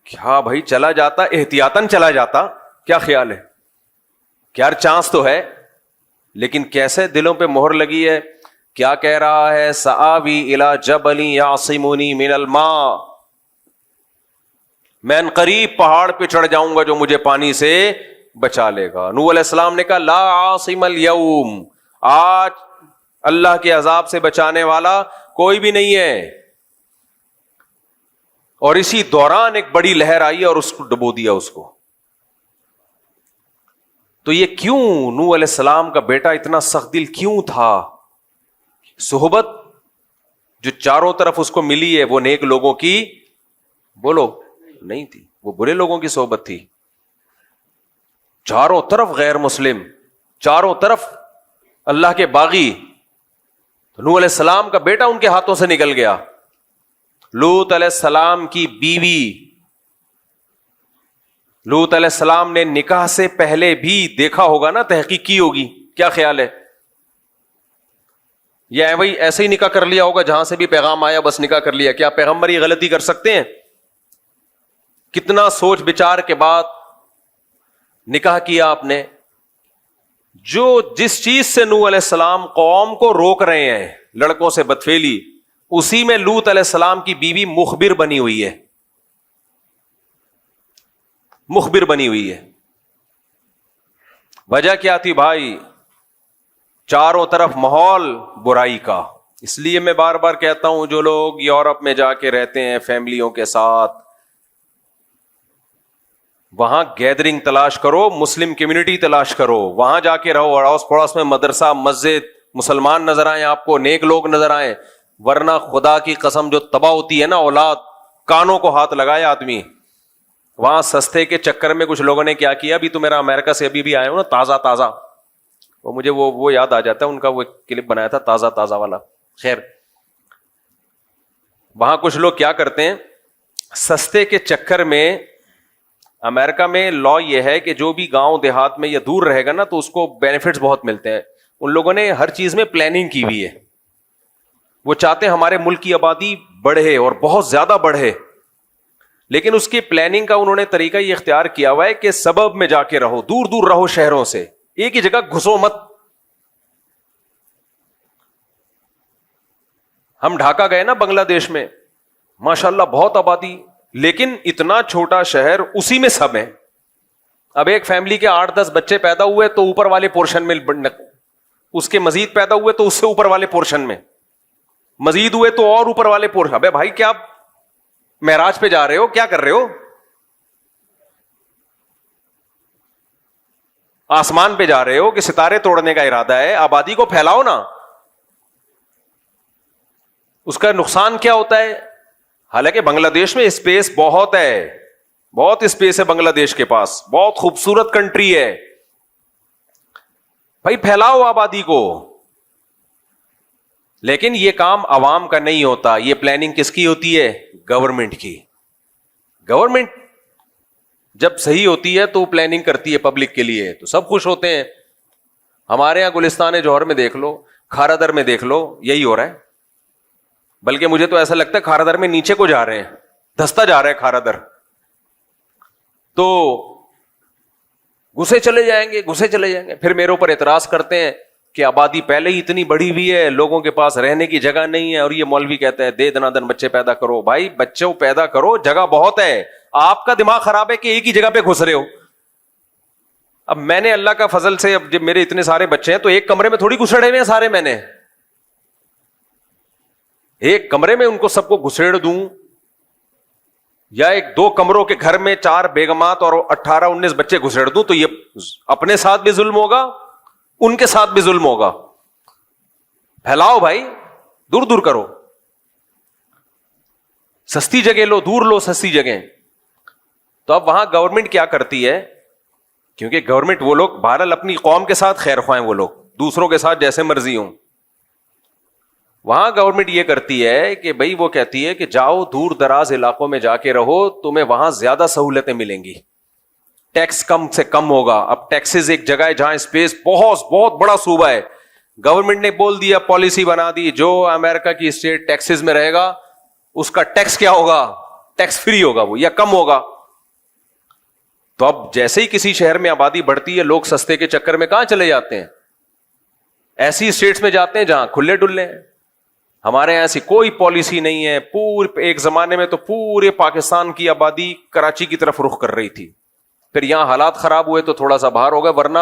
کیا بھائی چلا جاتا، احتیاطاً چلا جاتا، کیا خیال ہے؟ کیا چانس تو ہے. لیکن کیسے دلوں پہ مہر لگی ہے. کیا کہہ رہا ہے؟ سآوی الی جبل یعصمنی من الماء، میں ان قریب پہاڑ پہ چڑھ جاؤں گا جو مجھے پانی سے بچا لے گا. نوح علیہ السلام نے کہا لا عاصم اليوم، آج اللہ کے عذاب سے بچانے والا کوئی بھی نہیں ہے. اور اسی دوران ایک بڑی لہر آئی اور اس کو ڈبو دیا اس کو. تو یہ کیوں نوح علیہ السلام کا بیٹا اتنا سخت دل کیوں تھا؟ صحبت جو چاروں طرف اس کو ملی ہے وہ نیک لوگوں کی بولو نہیں تھی، وہ برے لوگوں کی صحبت تھی. چاروں طرف غیر مسلم، چاروں طرف اللہ کے باغی. نوح علیہ السلام کا بیٹا ان کے ہاتھوں سے نکل گیا. لوط علیہ السلام کی بیوی، لوط علیہ السلام نے نکاح سے پہلے بھی دیکھا ہوگا نا، تحقیق کی ہوگی. کیا خیال ہے؟ یا وہی ایسے ہی نکاح کر لیا ہوگا جہاں سے بھی پیغام آیا بس نکاح کر لیا؟ کیا پیغمبر یہ غلطی کر سکتے ہیں؟ کتنا سوچ بچار کے بعد نکاح کیا آپ نے. جو جس چیز سے نوح علیہ السلام قوم کو روک رہے ہیں، لڑکوں سے بدفعلی، اسی میں لوط علیہ السلام کی بیوی مخبر بنی ہوئی ہے، مخبر بنی ہوئی ہے. وجہ کیا تھی بھائی؟ چاروں طرف ماحول برائی کا. اس لیے میں بار بار کہتا ہوں جو لوگ یورپ میں جا کے رہتے ہیں فیملیوں کے ساتھ, وہاں گیدرنگ تلاش کرو, مسلم کمیونٹی تلاش کرو, وہاں جا کے رہو, اڑوس پڑوس میں مدرسہ مسجد, مسلمان نظر آئیں آپ کو, نیک لوگ نظر آئیں. ورنہ خدا کی قسم جو تباہ ہوتی ہے نا اولاد, کانوں کو ہاتھ لگائے آدمی. وہاں سستے کے چکر میں کچھ لوگوں نے کیا کیا, ابھی تو میرا امریکہ سے ابھی بھی آیا ہوں نا تازہ تازہ, وہ مجھے وہ یاد آ جاتا ہے, ان کا وہ کلپ بنایا تھا تازہ تازہ والا. خیر, وہاں کچھ لوگ کیا کرتے ہیں, سستے کے چکر میں, امریکہ میں لا یہ ہے کہ جو بھی گاؤں دیہات میں یا دور رہے گا نا تو اس کو بینیفٹس بہت ملتے ہیں. ان لوگوں نے ہر چیز میں پلاننگ کی ہوئی ہے. وہ چاہتے ہیں ہمارے ملک کی آبادی بڑھے اور بہت زیادہ بڑھے, لیکن اس کی پلاننگ کا انہوں نے طریقہ یہ اختیار کیا ہوا ہے کہ سبب میں جا کے رہو, دور دور رہو شہروں سے, ایک ہی جگہ گھسو مت. ہم ڈھاکہ گئے نا بنگلہ دیش میں, ماشاءاللہ بہت آبادی, لیکن اتنا چھوٹا شہر, اسی میں سب ہیں. اب ایک فیملی کے 8-10 بچے پیدا ہوئے تو اوپر والے پورشن میں, اس کے مزید پیدا ہوئے تو اس سے اوپر والے پورشن میں, مزید ہوئے تو اور اوپر والے پورشن. ابے بھائی کیا معراج پہ جا رہے ہو, کیا کر رہے ہو, آسمان پہ جا رہے ہو کہ ستارے توڑنے کا ارادہ ہے؟ آبادی کو پھیلاؤ نا. اس کا نقصان کیا ہوتا ہے؟ حالانکہ بنگلہ دیش میں اسپیس بہت ہے, بہت اسپیس ہے بنگلہ دیش کے پاس, بہت خوبصورت کنٹری ہے. بھائی پھیلاؤ آبادی کو, لیکن یہ کام عوام کا نہیں ہوتا. یہ پلاننگ کس کی ہوتی ہے؟ گورنمنٹ کی. گورنمنٹ جب صحیح ہوتی ہے تو پلاننگ کرتی ہے پبلک کے لیے, تو سب خوش ہوتے ہیں. ہمارے یہاں گلستان جوہر میں دیکھ لو, کھارا در میں دیکھ لو, یہی ہو رہا ہے. بلکہ مجھے تو ایسا لگتا ہے کھارا در میں نیچے کو جا رہے ہیں, دھستا جا رہا ہے کھارا در. تو گھسے چلے جائیں گے, گھسے چلے جائیں گے. پھر میرے اوپر اعتراض کرتے ہیں کہ آبادی پہلے ہی اتنی بڑی ہوئی ہے, لوگوں کے پاس رہنے کی جگہ نہیں ہے, اور یہ مولوی کہتے ہیں دے دنا دن بچے پیدا کرو. بھائی بچوں پیدا کرو, جگہ بہت ہے. آپ کا دماغ خراب ہے کہ ایک ہی جگہ پہ گھس رہے ہو. اب میں نے اللہ کا فضل سے, اب جب میرے اتنے سارے بچے ہیں تو ایک کمرے میں تھوڑی گھسڑے ہوئے ہیں سارے, میں نے ایک کمرے میں ان کو سب کو گھسیڑ دوں, یا 1-2 کمروں کے گھر میں 4 بیگمات اور 18-19 بچے گھسیڑ دوں, تو یہ اپنے ساتھ بھی ظلم ہوگا, ان کے ساتھ بھی ظلم ہوگا. پھیلاؤ بھائی, دور دور کرو, سستی جگہ لو, دور لو سستی جگہ. تو اب وہاں گورنمنٹ کیا کرتی ہے, کیونکہ گورنمنٹ وہ لوگ بہرحال اپنی قوم کے ساتھ خیر خواہ ہیں, وہ لوگ دوسروں کے ساتھ جیسے مرضی ہوں. وہاں گورنمنٹ یہ کرتی ہے کہ بھائی وہ کہتی ہے کہ جاؤ دور دراز علاقوں میں جا کے رہو, تمہیں وہاں زیادہ سہولتیں ملیں گی, ٹیکس کم سے کم ہوگا. اب ٹیکسز ایک جگہ ہے جہاں اسپیس بہت بڑا صوبہ ہے, گورنمنٹ نے بول دیا, پالیسی بنا دی, جو امریکہ کی اسٹیٹ ٹیکسز میں رہے گا اس کا ٹیکس کیا ہوگا, ٹیکس فری ہوگا وہ, یا کم ہوگا. تو اب جیسے ہی کسی شہر میں آبادی بڑھتی ہے, لوگ سستے کے چکر میں کہاں چلے جاتے ہیں؟ ایسی اسٹیٹس میں جاتے ہیں جہاں کھلے ڈلے ہیں. ہمارے یہاں ایسی کوئی پالیسی نہیں ہے. ایک زمانے میں تو پورے پاکستان کی آبادی کراچی کی طرف رخ کر رہی تھی, پھر یہاں حالات خراب ہوئے تو تھوڑا سا باہر ہو گئے, ورنہ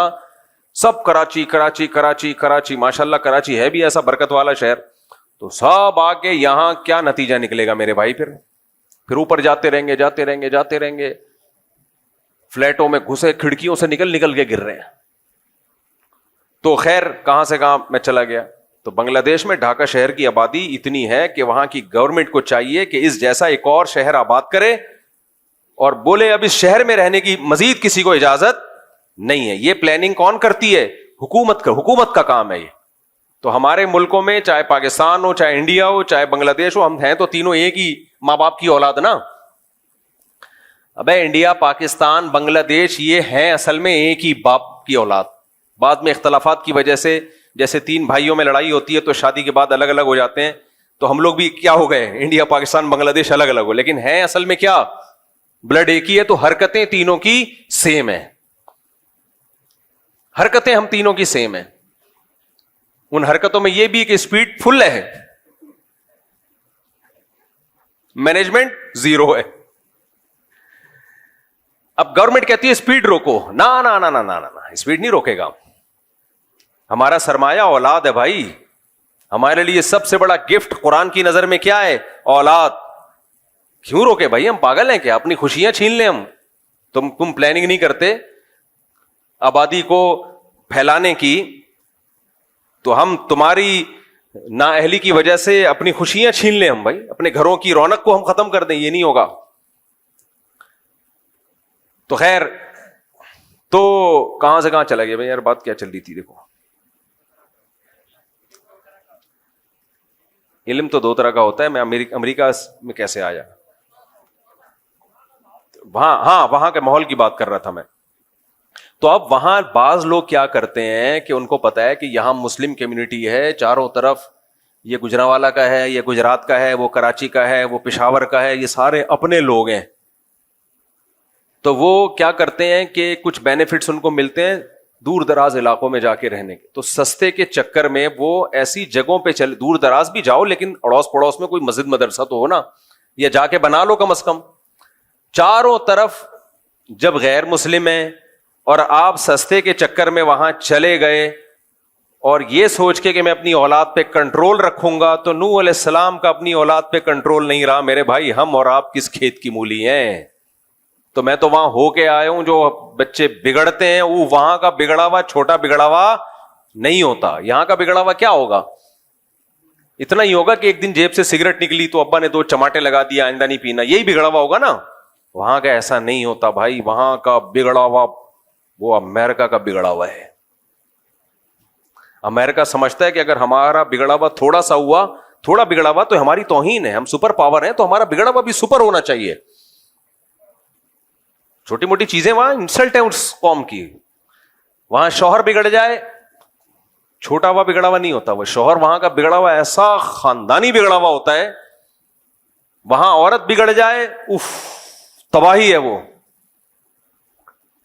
سب کراچی کراچی کراچی کراچی. ماشاءاللہ کراچی ہے بھی ایسا برکت والا شہر, تو سب آگے یہاں کیا نتیجہ نکلے گا میرے بھائی؟ پھر اوپر جاتے رہیں گے, جاتے رہیں گے, جاتے رہیں گے, فلیٹوں میں گھسے, کھڑکیوں سے نکل کے گر رہے ہیں. تو خیر کہاں سے کہاں میں چلا گیا. تو بنگلہ دیش میں ڈھاکہ شہر کی آبادی اتنی ہے کہ وہاں کی گورنمنٹ کو چاہیے کہ اس جیسا ایک اور شہر آباد کرے, اور بولے اب اس شہر میں رہنے کی مزید کسی کو اجازت نہیں ہے. یہ پلاننگ کون کرتی ہے؟ حکومت کا کام ہے یہ. تو ہمارے ملکوں میں چاہے پاکستان ہو, چاہے انڈیا ہو, چاہے بنگلہ دیش ہو, ہم ہیں تو تینوں ایک ہی ماں باپ کی اولاد نا. ابے انڈیا, پاکستان, بنگلہ دیش یہ ہیں اصل میں ایک ہی باپ کی اولاد. بعد میں اختلافات کی وجہ سے, جیسے 3 بھائیوں میں لڑائی ہوتی ہے تو شادی کے بعد الگ الگ ہو جاتے ہیں, تو ہم لوگ بھی کیا ہو گئے, انڈیا پاکستان بنگلہ دیش الگ الگ ہو, لیکن ہیں اصل میں کیا, بلڈ ایک ہی ہے. تو حرکتیں تینوں کی سیم ہیں, حرکتیں ہم تینوں کی سیم ہیں. ان حرکتوں میں یہ بھی کہ اسپیڈ فل ہے, مینجمنٹ 0 ہے. اب گورنمنٹ کہتی ہے اسپیڈ روکو, نا نا نا نا نا نا, اسپیڈ نہیں روکے گا. ہمارا سرمایہ اولاد ہے بھائی. ہمارے لیے سب سے بڑا گفٹ قرآن کی نظر میں کیا ہے؟ اولاد. کیوں روکے بھائی؟ ہم پاگل ہیں کیا؟ اپنی خوشیاں چھین لیں ہم؟ تم پلاننگ نہیں کرتے آبادی کو پھیلانے کی، تو ہم تمہاری نااہلی کی وجہ سے اپنی خوشیاں چھین لیں ہم بھائی، اپنے گھروں کی رونق کو ہم ختم کر دیں، یہ نہیں ہوگا. تو خیر، تو کہاں سے کہاں چلا گیا بھائی؟ یار بات کیا چل رہی تھی؟ دیکھو، علم تو دو طرح کا ہوتا ہے. میں امریکہ میں کیسے آیا؟ وہاں کے ماحول کی بات کر رہا تھا میں. تو اب وہاں بعض لوگ کیا کرتے ہیں کہ ان کو پتا ہے کہ یہاں مسلم کمیونٹی ہے چاروں طرف، یہ گجرانوالہ کا ہے، یہ گجرات کا ہے، وہ کراچی کا ہے، وہ پشاور کا ہے، یہ سارے اپنے لوگ ہیں. تو وہ کیا کرتے ہیں کہ کچھ بینیفٹس ان کو ملتے ہیں دور دراز علاقوں میں جا کے رہنے کے، تو سستے کے چکر میں وہ ایسی جگہوں پہ چلے. دور دراز بھی جاؤ لیکن اڑوس پڑوس میں کوئی مسجد مدرسہ تو ہو نا، یا جا کے بنا لو کم از کم. چاروں طرف جب غیر مسلم ہیں اور آپ سستے کے چکر میں وہاں چلے گئے اور یہ سوچ کے کہ میں اپنی اولاد پہ کنٹرول رکھوں گا، تو نوح علیہ السلام کا اپنی اولاد پہ کنٹرول نہیں رہا. میرے بھائی، ہم اور آپ کس کھیت کی مولی ہیں؟ تو میں تو وہاں ہو کے آیا ہوں. جو بچے بگڑتے ہیں وہ وہاں کا بگڑا ہوا چھوٹا بگڑا ہوا نہیں ہوتا. یہاں کا بگڑا ہوا کیا ہوگا؟ اتنا ہی ہوگا کہ ایک دن جیب سے سگریٹ نکلی تو ابا نے 2 چماٹے لگا دیا، آئندہ نہیں پینا، یہی بگڑا ہوا ہوگا نا. وہاں کا ایسا نہیں ہوتا بھائی. وہاں کا بگڑا ہوا وہ امریکہ کا بگڑا ہوا ہے. امریکہ سمجھتا ہے کہ اگر ہمارا بگڑا ہوا تھوڑا سا ہوا، تھوڑا بگڑا ہوا تو ہماری توہین ہے، ہم سپر پاور ہیں، تو ہمارا بگڑا ہوا بھی سپر ہونا چاہیے. چھوٹی موٹی چیزیں وہاں انسلٹ ہے اس قوم کی. وہاں شوہر بگڑ جائے، چھوٹا ہوا بگڑا ہوا نہیں ہوتا. وہ شوہر وہاں کا بگڑا ہوا ایسا خاندانی بگڑا ہوا ہوتا ہے. وہاں عورت بگڑ جائے، اف، تباہی ہے وہ.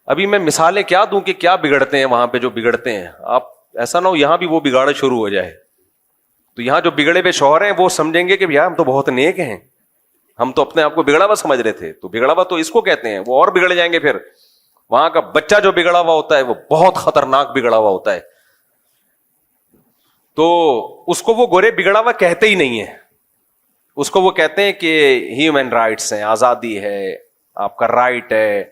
ابھی میں مثالیں کیا دوں کہ کیا بگڑتے ہیں وہاں پہ جو بگڑتے ہیں. آپ ایسا نہ ہو یہاں بھی وہ بگاڑ شروع ہو جائے. تو یہاں جو بگڑے ہوئے شوہر ہیں وہ سمجھیں گے کہ یار ہم تو بہت نیک ہیں، ہم تو اپنے آپ کو بگڑا ہوا سمجھ رہے تھے. تو بگڑا ہوا تو اس کو کہتے ہیں. وہ اور بگڑ جائیں گے. پھر وہاں کا بچہ جو بگڑا ہوا ہوتا ہے وہ بہت خطرناک بگڑا ہوا ہوتا ہے. تو اس کو وہ گورے بگڑا ہوا کہتے ہی نہیں ہے. اس کو وہ کہتے ہیں کہ ہیومن رائٹس ہیں، آزادی ہے، آپ کا رائٹ ہے.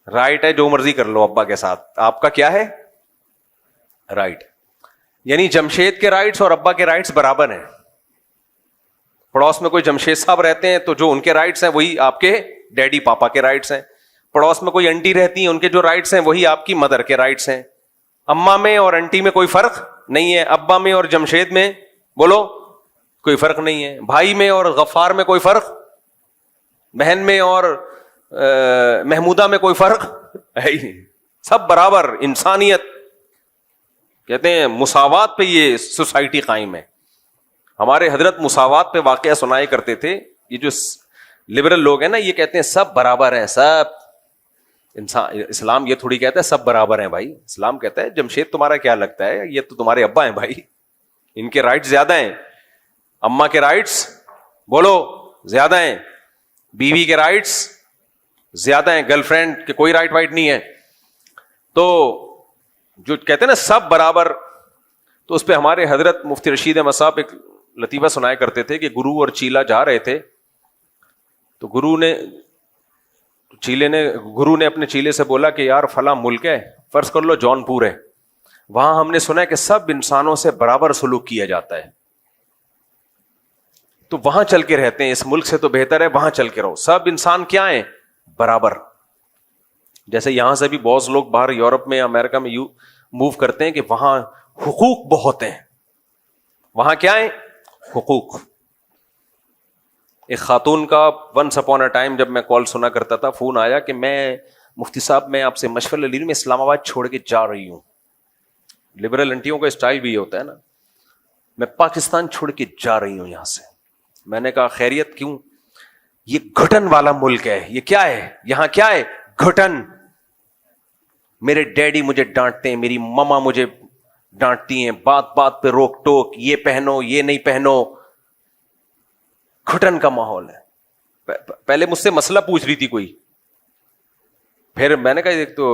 رائٹ ہے جو مرضی کر لو ابا کے ساتھ، آپ کا کیا ہے؟ رائٹ. یعنی جمشید کے رائٹس اور ابا کے رائٹس برابر ہیں. پڑوس میں کوئی جمشید صاحب رہتے ہیں تو جو ان کے رائٹس ہیں وہی آپ کے ڈیڈی پاپا کے رائٹس ہیں. پڑوس میں کوئی انٹی رہتی ہیں، ان کے جو رائٹس ہیں وہی آپ کی مدر کے رائٹس ہیں. اماں میں اور انٹی میں کوئی فرق نہیں ہے. ابا میں اور جمشید میں بولو کوئی فرق نہیں ہے. بھائی میں اور غفار میں کوئی فرق، بہن میں اور محمودہ میں کوئی فرق ہے ہی نہیں. سب برابر. انسانیت کہتے ہیں مساوات پہ یہ سوسائٹی قائم ہے. ہمارے حضرت مساوات پہ واقعہ سنائے کرتے تھے. یہ جو لبرل لوگ ہیں نا یہ کہتے ہیں سب برابر ہیں، سب انسان. اسلام یہ تھوڑی کہتا ہے سب برابر ہیں بھائی. اسلام کہتا ہے جمشید تمہارا کیا لگتا ہے، یہ تو تمہارے ابا ہیں بھائی، ان کے رائٹس زیادہ ہیں. اماں کے رائٹس بولو زیادہ ہیں، بیوی کے رائٹس زیادہ ہیں، گرل فرینڈ کے کوئی رائٹ وائٹ نہیں ہے. تو جو کہتے ہیں نا سب برابر، تو اس پہ ہمارے حضرت مفتی رشید احمد صاحب ایک لطیفہ سنایا کرتے تھے کہ گرو اور چیلا جا رہے تھے. تو گرو نے اپنے چیلے سے بولا کہ یار فلاں ملک ہے، فرض کر لو جون پور ہے، وہاں ہم نے سنا ہے کہ سب انسانوں سے برابر سلوک کیا جاتا ہے، تو وہاں چل کے رہتے ہیں. اس ملک سے تو بہتر ہے وہاں چل کے رہو. سب انسان کیا ہیں؟ برابر. جیسے یہاں سے بھی بہت لوگ باہر یورپ میں امریکہ میں موو کرتے ہیں کہ وہاں حقوق بہت ہیں. وہاں کیا ہے؟ حقوق. ایک خاتون کا ونس اپون اے ٹائم جب میں کال سنا کرتا تھا، فون آیا کہ میں مفتی صاحب میں آپ سے مشورہ لے رہی ہوں، میں اسلام آباد چھوڑ کے جا رہی ہوں. لبرل انٹیوں کا اسٹائل بھی یہ ہوتا ہے نا، میں پاکستان چھوڑ کے جا رہی ہوں یہاں سے. میں نے کہا خیریت کیوں؟ یہ گھٹن والا ملک ہے. یہ کیا ہے؟ یہاں کیا ہے؟ گھٹن. میرے ڈیڈی مجھے ڈانٹتے ہیں، میری ماما مجھے ڈانٹتی ہیں، بات بات پہ روک ٹوک، یہ پہنو یہ نہیں پہنو. گھٹن کا ماحول ہے. پہلے مجھ سے مسئلہ پوچھ رہی تھی کوئی، پھر میں نے کہا ایک تو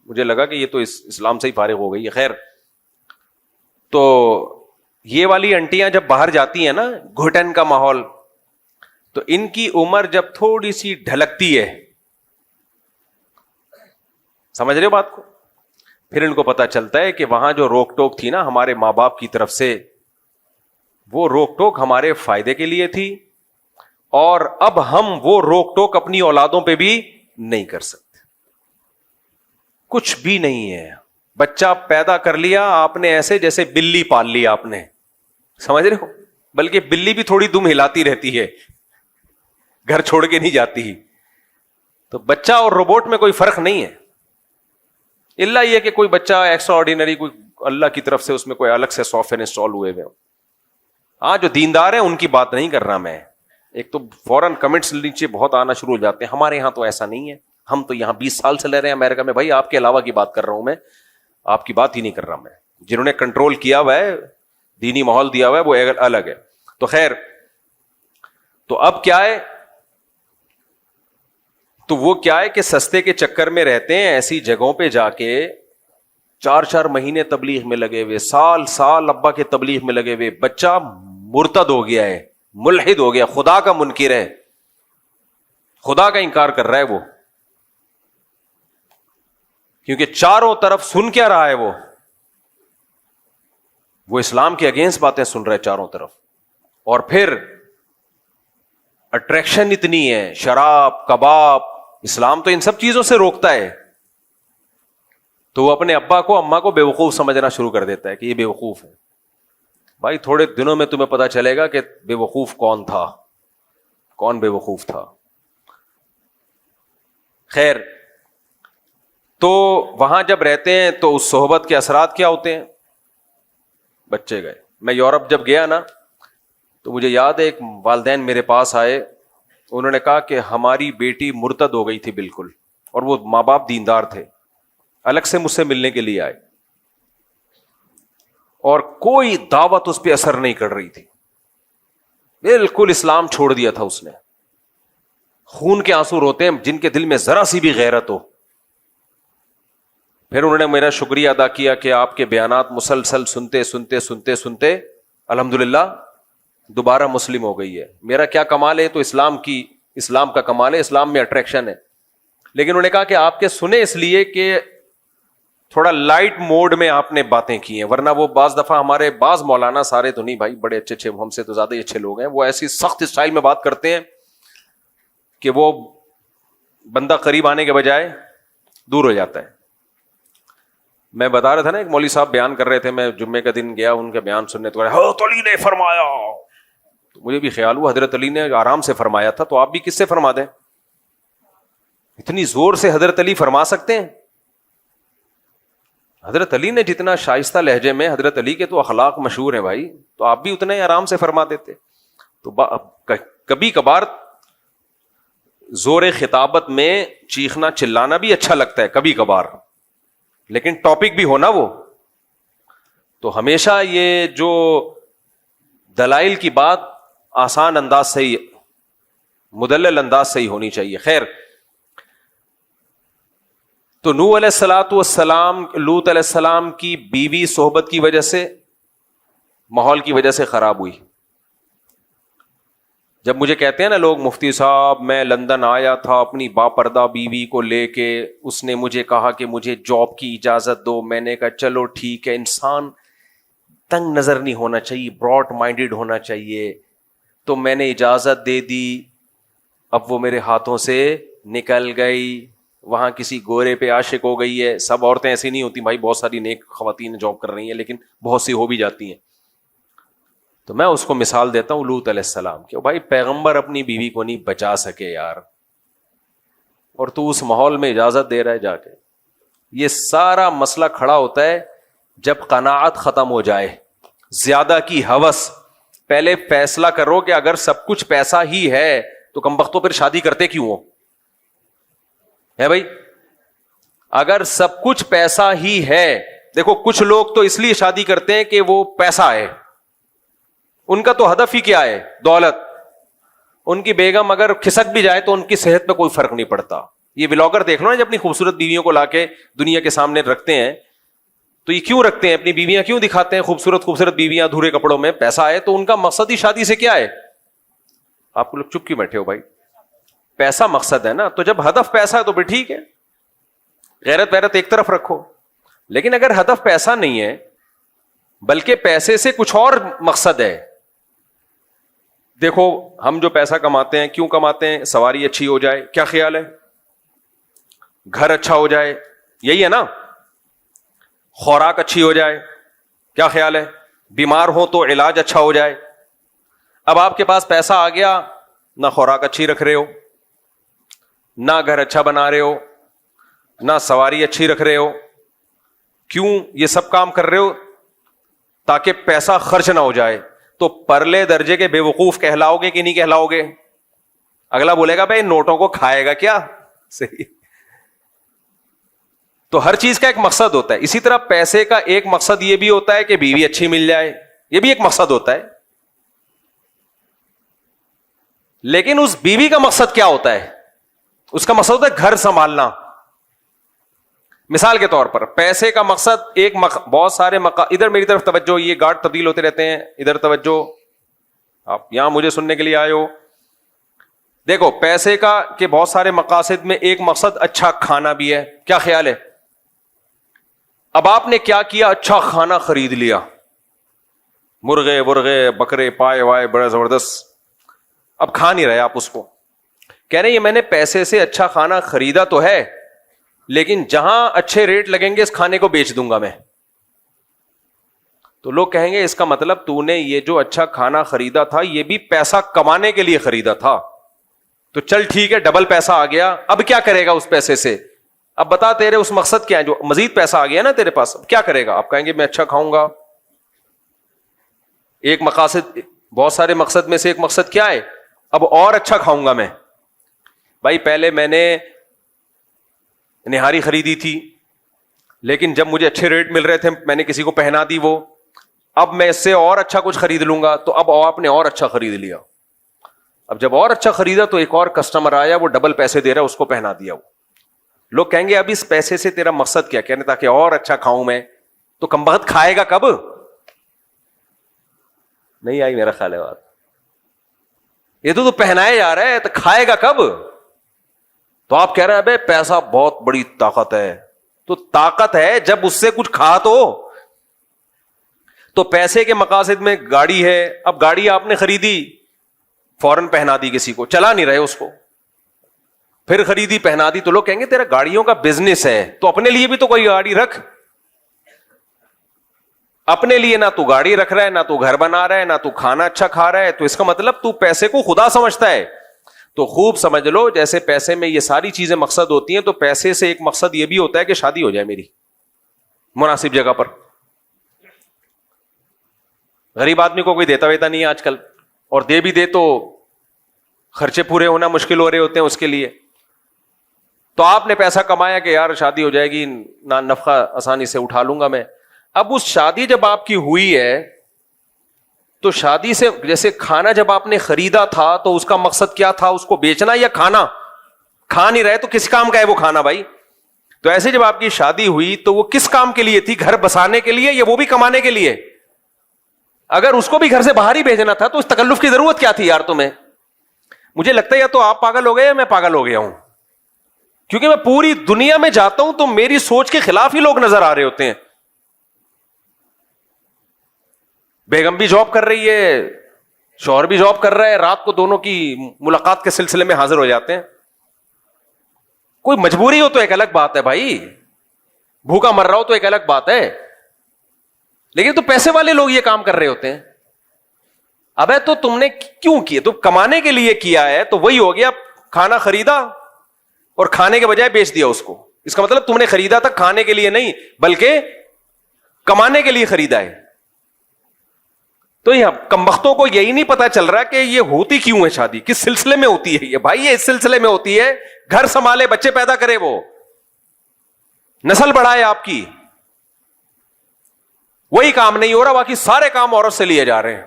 مجھے لگا کہ یہ تو اسلام سے ہی فارغ ہو گئی ہے. خیر تو یہ والی انٹیاں جب باہر جاتی ہیں نا، گھٹن کا ماحول، تو ان کی عمر جب تھوڑی سی ڈھلکتی ہے، سمجھ رہے ہو بات کو، پھر ان کو پتا چلتا ہے کہ وہاں جو روک ٹوک تھی نا ہمارے ماں باپ کی طرف سے، وہ روک ٹوک ہمارے فائدے کے لیے تھی، اور اب ہم وہ روک ٹوک اپنی اولادوں پہ بھی نہیں کر سکتے. کچھ بھی نہیں ہے. بچہ پیدا کر لیا آپ نے ایسے جیسے بلی پال لیا آپ نے، سمجھ رہے ہو، بلکہ بلی بھی تھوڑی دم ہلاتی رہتی ہے، گھر چھوڑ کے نہیں جاتی. تو بچہ اور روبوٹ میں کوئی فرق نہیں ہے، الا یہ کہ کوئی بچہ ایکسٹرا آرڈینری، کوئی اللہ کی طرف سے اس میں کوئی الگ سے سافٹ ویئر انسٹال ہوئے ہوئے. ہاں جو دیندار ہیں ان کی بات نہیں کر رہا میں. ایک تو فوراً کمنٹس نیچے بہت آنا شروع ہو جاتے ہیں، ہمارے یہاں تو ایسا نہیں ہے، ہم تو یہاں 20 سال سے رہ رہے ہیں امریکہ میں. بھائی آپ کے علاوہ کی بات کر رہا ہوں میں، آپ کی بات ہی نہیں کر رہا میں. جنہوں نے کنٹرول کیا ہوا ہے، دینی ماحول دیا ہوا ہے، وہ الگ ہے. تو خیر، تو اب کیا ہے، تو وہ کیا ہے کہ سستے کے چکر میں رہتے ہیں، ایسی جگہوں پہ جا کے 4 مہینے تبلیغ میں لگے ہوئے، سال ابا کے تبلیغ میں لگے ہوئے. بچہ مرتد ہو گیا ہے، ملحد ہو گیا، خدا کا منکر ہے، خدا کا انکار کر رہا ہے وہ، کیونکہ چاروں طرف سن کیا رہا ہے وہ اسلام کے اگینسٹ باتیں سن رہا ہے چاروں طرف. اور پھر اٹریکشن اتنی ہے، شراب، کباب، اسلام تو ان سب چیزوں سے روکتا ہے. تو وہ اپنے ابا کو اماں کو بیوقوف سمجھنا شروع کر دیتا ہے کہ یہ بیوقوف ہے. بھائی تھوڑے دنوں میں تمہیں پتا چلے گا کہ بیوقوف کون تھا، کون بیوقوف تھا. خیر، تو وہاں جب رہتے ہیں تو اس صحبت کے اثرات کیا ہوتے ہیں. بچے گئے، میں یورپ جب گیا نا تو مجھے یاد ہے ایک والدین میرے پاس آئے، انہوں نے کہا کہ ہماری بیٹی مرتد ہو گئی تھی بالکل، اور وہ ماں باپ دیندار تھے، الگ سے مجھ سے ملنے کے لیے آئے، اور کوئی دعوت اس پہ اثر نہیں کر رہی تھی، بالکل اسلام چھوڑ دیا تھا اس نے. خون کے آنسو روتے ہیں جن کے دل میں ذرا سی بھی غیرت ہو. پھر انہوں نے میرا شکریہ ادا کیا کہ آپ کے بیانات مسلسل سنتے سنتے سنتے سنتے الحمدللہ دوبارہ مسلم ہو گئی ہے. میرا کیا کمال ہے، تو اسلام کا کمال ہے، اسلام میں اٹریکشن ہے. لیکن انہوں نے کہا کہ آپ کے سنے اس لیے کہ تھوڑا لائٹ موڈ میں آپ نے باتیں کی ہیں، ورنہ وہ بعض دفعہ ہمارے بعض مولانا، سارے تو نہیں بھائی، بڑے اچھے ہم سے تو زیادہ ہی اچھے لوگ ہیں، وہ ایسی سخت اسٹائل میں بات کرتے ہیں کہ وہ بندہ قریب آنے کے بجائے دور ہو جاتا ہے. میں بتا رہا تھا نا، ایک مولوی صاحب بیان کر رہے تھے، میں جمعے کا دن گیا ان کا بیان سننے، تو حضرت علی نے فرمایا. تو مجھے بھی خیال ہوا حضرت علی نے آرام سے فرمایا تھا، تو آپ بھی کس سے فرما دیں، اتنی زور سے حضرت علی فرما سکتے ہیں؟ حضرت علی نے جتنا شائستہ لہجے میں، حضرت علی کے تو اخلاق مشہور ہیں بھائی، تو آپ بھی اتنے آرام سے فرما دیتے. تو کبھی کبھار زور خطابت میں چیخنا چلانا بھی اچھا لگتا ہے کبھی کبھار، لیکن ٹاپک بھی ہونا وہ. تو ہمیشہ یہ جو دلائل کی بات آسان انداز سے ہی، مدلل انداز سے ہی ہونی چاہیے. خیر، تو نوح علیہ الصلوۃ والسلام، لوط علیہ السلام کی بیوی صحبت کی وجہ سے، ماحول کی وجہ سے خراب ہوئی. جب مجھے کہتے ہیں نا لوگ، مفتی صاحب میں لندن آیا تھا اپنی باپردہ بیوی کو لے کے، اس نے مجھے کہا کہ مجھے جاب کی اجازت دو، میں نے کہا چلو ٹھیک ہے. انسان تنگ نظر نہیں ہونا چاہیے، براڈ مائنڈیڈ ہونا چاہیے. تو میں نے اجازت دے دی، اب وہ میرے ہاتھوں سے نکل گئی، وہاں کسی گورے پہ عاشق ہو گئی ہے. سب عورتیں ایسی نہیں ہوتی بھائی، بہت ساری نیک خواتین جاب کر رہی ہیں، لیکن بہت سی ہو بھی جاتی ہیں. تو میں اس کو مثال دیتا ہوں لوط علیہ السلام کہ بھائی پیغمبر اپنی بیوی کو نہیں بچا سکے یار، اور تو اس ماحول میں اجازت دے رہا ہے جا کے. یہ سارا مسئلہ کھڑا ہوتا ہے جب قناعت ختم ہو جائے، زیادہ کی ہوس. پہلے فیصلہ کرو کہ اگر سب کچھ پیسہ ہی ہے تو کمبختوں پھر شادی کرتے کیوں ہو، ہے بھائی؟ اگر سب کچھ پیسہ ہی ہے، دیکھو کچھ لوگ تو اس لیے شادی کرتے ہیں کہ وہ پیسہ ہے، ان کا تو ہدف ہی کیا ہے، دولت. ان کی بیگم اگر کھسک بھی جائے تو ان کی صحت پہ کوئی فرق نہیں پڑتا. یہ ولاگر دیکھ لو نا، جب اپنی خوبصورت بیویوں کو لا کے دنیا کے سامنے رکھتے ہیں تو یہ کیوں رکھتے ہیں؟ اپنی بیویاں کیوں دکھاتے ہیں خوبصورت خوبصورت بیویاں ادھورے کپڑوں میں؟ پیسہ ہے تو ان کا مقصد ہی شادی سے کیا ہے؟ آپ کو لوگ چپ کیوں بیٹھے ہو بھائی؟ پیسہ مقصد ہے نا، تو جب ہدف پیسہ ہے تو پھر ٹھیک ہے، غیرت ویرت ایک طرف رکھو. لیکن اگر ہدف پیسہ نہیں ہے بلکہ پیسے سے کچھ اور مقصد ہے، دیکھو ہم جو پیسہ کماتے ہیں کیوں کماتے ہیں؟ سواری اچھی ہو جائے، کیا خیال ہے؟ گھر اچھا ہو جائے، یہی ہے نا؟ خوراک اچھی ہو جائے، کیا خیال ہے؟ بیمار ہو تو علاج اچھا ہو جائے. اب آپ کے پاس پیسہ آ گیا، نہ خوراک اچھی رکھ رہے ہو، نہ گھر اچھا بنا رہے ہو، نہ سواری اچھی رکھ رہے ہو. کیوں یہ سب کام کر رہے ہو؟ تاکہ پیسہ خرچ نہ ہو جائے. تو پرلے درجے کے بے وقوف کہلاؤ گے کہ نہیں کہلاؤ گے؟ اگلا بولے گا بھائی نوٹوں کو کھائے گا کیا؟ صحیح. تو ہر چیز کا ایک مقصد ہوتا ہے. اسی طرح پیسے کا ایک مقصد یہ بھی ہوتا ہے کہ بیوی اچھی مل جائے، یہ بھی ایک مقصد ہوتا ہے. لیکن اس بیوی کا مقصد کیا ہوتا ہے؟ اس کا مقصد ہوتا ہے گھر سنبھالنا. مثال کے طور پر پیسے کا مقصد ایک بہت سارے ادھر میری طرف توجہ، یہ گارڈ تبدیل ہوتے رہتے ہیں، ادھر توجہ، آپ یہاں مجھے سننے کے لیے آئے ہو. دیکھو پیسے کا کہ بہت سارے مقاصد میں ایک مقصد اچھا کھانا بھی ہے، کیا خیال ہے؟ اب آپ نے کیا کیا؟ اچھا کھانا خرید لیا، مرغے ورغے بکرے پائے وائے بڑا زبردست. اب کھا نہیں رہے آپ اس کو، کہہ رہے ہیں یہ میں نے پیسے سے اچھا کھانا خریدا تو ہے لیکن جہاں اچھے ریٹ لگیں گے اس کھانے کو بیچ دوں گا میں. تو لوگ کہیں گے اس کا مطلب تو نے یہ جو اچھا کھانا خریدا تھا یہ بھی پیسہ کمانے کے لیے خریدا تھا. تو چل ٹھیک ہے ڈبل پیسہ آ گیا، اب کیا کرے گا اس پیسے سے؟ اب بتا تیرے اس مقصد کیا ہے؟ جو مزید پیسہ آ گیا نا تیرے پاس، اب کیا کرے گا؟ آپ کہیں گے میں اچھا کھاؤں گا. ایک مقاصد، بہت سارے مقصد میں سے ایک مقصد کیا ہے؟ اب اور اچھا کھاؤں گا میں. بھائی پہلے میں نے نہاری خریدی تھی لیکن جب مجھے اچھے ریٹ مل رہے تھے میں نے کسی کو پہنا دی وہ، اب میں اس سے اور اچھا کچھ خرید لوں گا. تو اب آپ نے اور اچھا خرید لیا. اب جب اور اچھا خریدا تو ایک اور کسٹمر آیا، وہ ڈبل پیسے دے رہا ہے، اس کو پہنا دیا. وہ لوگ کہیں گے اب اس پیسے سے تیرا مقصد کیا؟ کہنے تاکہ اور اچھا کھاؤں میں. تو کمبخت کھائے گا کب؟ نہیں آئی میرا خیال ہے بات. یہ تو پہنائے جا رہا ہے، تو کھائے گا کب؟ تو آپ کہہ رہے ہیں بھائی پیسہ بہت بڑی طاقت ہے. تو طاقت ہے جب اس سے کچھ کھا تو پیسے کے مقاصد میں گاڑی ہے، اب گاڑی آپ نے خریدی، فوراً پہنا دی کسی کو، چلا نہیں رہے اس کو، پھر خریدی پہنا دی. تو لوگ کہیں گے تیرا گاڑیوں کا بزنس ہے تو اپنے لیے بھی تو کوئی گاڑی رکھ. اپنے لیے نہ تو گاڑی رکھ رہا ہے، نہ تو گھر بنا رہا ہے، نہ تو کھانا اچھا کھا رہا ہے. تو اس کا مطلب تو پیسے کو خدا سمجھتا ہے. تو خوب سمجھ لو جیسے پیسے میں یہ ساری چیزیں مقصد ہوتی ہیں تو پیسے سے ایک مقصد یہ بھی ہوتا ہے کہ شادی ہو جائے میری مناسب جگہ پر. غریب آدمی کو کوئی دیتا ویتا نہیں ہے آج کل، اور دے بھی دے تو خرچے پورے ہونا مشکل ہو رہے ہوتے ہیں اس کے لیے. تو آپ نے پیسہ کمایا کہ یار شادی ہو جائے گی، نفقہ آسانی سے اٹھا لوں گا میں. اب اس شادی جب آپ کی ہوئی ہے تو شادی سے جیسے کھانا جب آپ نے خریدا تھا تو اس کا مقصد کیا تھا؟ اس کو بیچنا یا کھانا؟ کھا نہیں رہے تو کس کام کا ہے وہ کھانا بھائی؟ تو ایسے جب آپ کی شادی ہوئی تو وہ کس کام کے لیے تھی؟ گھر بسانے کے لیے یا وہ بھی کمانے کے لیے؟ اگر اس کو بھی گھر سے باہر ہی بھیجنا تھا تو اس تکلف کی ضرورت کیا تھی یار تمہیں؟ مجھے لگتا ہے یا تو آپ پاگل ہو گئے یا میں پاگل ہو گیا ہوں، کیونکہ میں پوری دنیا میں جاتا ہوں تو میری سوچ کے خلاف ہی لوگ نظر آ رہے ہوتے ہیں. بیگم بھی جاب کر رہی ہے، شوہر بھی جاب کر رہا ہے، رات کو دونوں کی ملاقات کے سلسلے میں حاضر ہو جاتے ہیں. کوئی مجبوری ہو تو ایک الگ بات ہے بھائی، بھوکا مر رہا ہو تو ایک الگ بات ہے، لیکن تو پیسے والے لوگ یہ کام کر رہے ہوتے ہیں. ابے تو تم نے کیوں کیا؟ تو کمانے کے لیے کیا ہے تو وہی ہو گیا، کھانا خریدا اور کھانے کے بجائے بیچ دیا اس کو. اس کا مطلب تم نے خریدا تھا کھانے کے لیے نہیں بلکہ کمانے کے لیے خریدا ہے. تو یہ کمبختوں کو یہی نہیں پتا چل رہا کہ یہ ہوتی کیوں ہے شادی، کس سلسلے میں ہوتی ہے یہ. بھائی یہ اس سلسلے میں ہوتی ہے گھر سنبھالے، بچے پیدا کرے، وہ نسل بڑھائے آپ کی. وہی کام نہیں ہو رہا، باقی سارے کام عورت سے لیے جا رہے ہیں.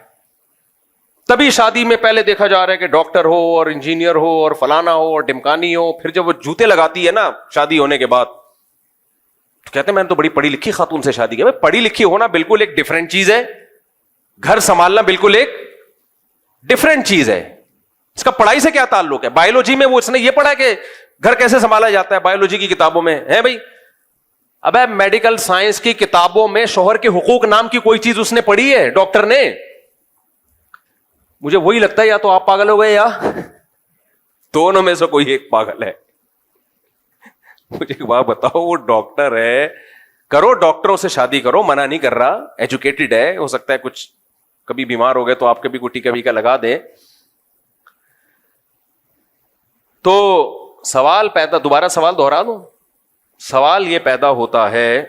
تبھی شادی میں پہلے دیکھا جا رہا ہے کہ ڈاکٹر ہو اور انجینئر ہو اور فلانا ہو اور ڈمکانی ہو، پھر جب وہ جوتے لگاتی ہے نا شادی ہونے کے بعد کہتے ہیں میں نے تو بڑی پڑھی لکھی خاتون سے شادی کی. پڑھی لکھی ہونا بالکل ایک ڈفرینٹ چیز ہے, گھر سنبھالنا بالکل ایک ڈفرینٹ چیز ہے. اس کا پڑھائی سے کیا تعلق ہے؟ بایولوجی میں وہ اس نے یہ پڑھا کہ گھر کیسے سنبھالا جاتا ہے, بایولوجی کی کتابوں میں ہے بھائی. اب میڈیکل سائنس کی کتابوں میں شوہر کے حقوق نام کی کوئی چیز اس نے پڑھی ہے ڈاکٹر نے؟ مجھے وہی لگتا ہے یا تو آپ پاگل ہو گئے یا دونوں میں سے کوئی ایک پاگل ہے. مجھے ایک بات بتاؤ, وہ ڈاکٹر ہے, کرو ڈاکٹروں سے شادی کرو, منع نہیں کر رہا, ایجوکیٹڈ ہے, ہو سکتا ہے کچھ کبھی بیمار ہو گئے تو آپ کبھی کوئی کبھی کا لگا دے. تو سوال پیدا, دوبارہ سوال دوہرا دوں, سوال یہ پیدا ہوتا ہے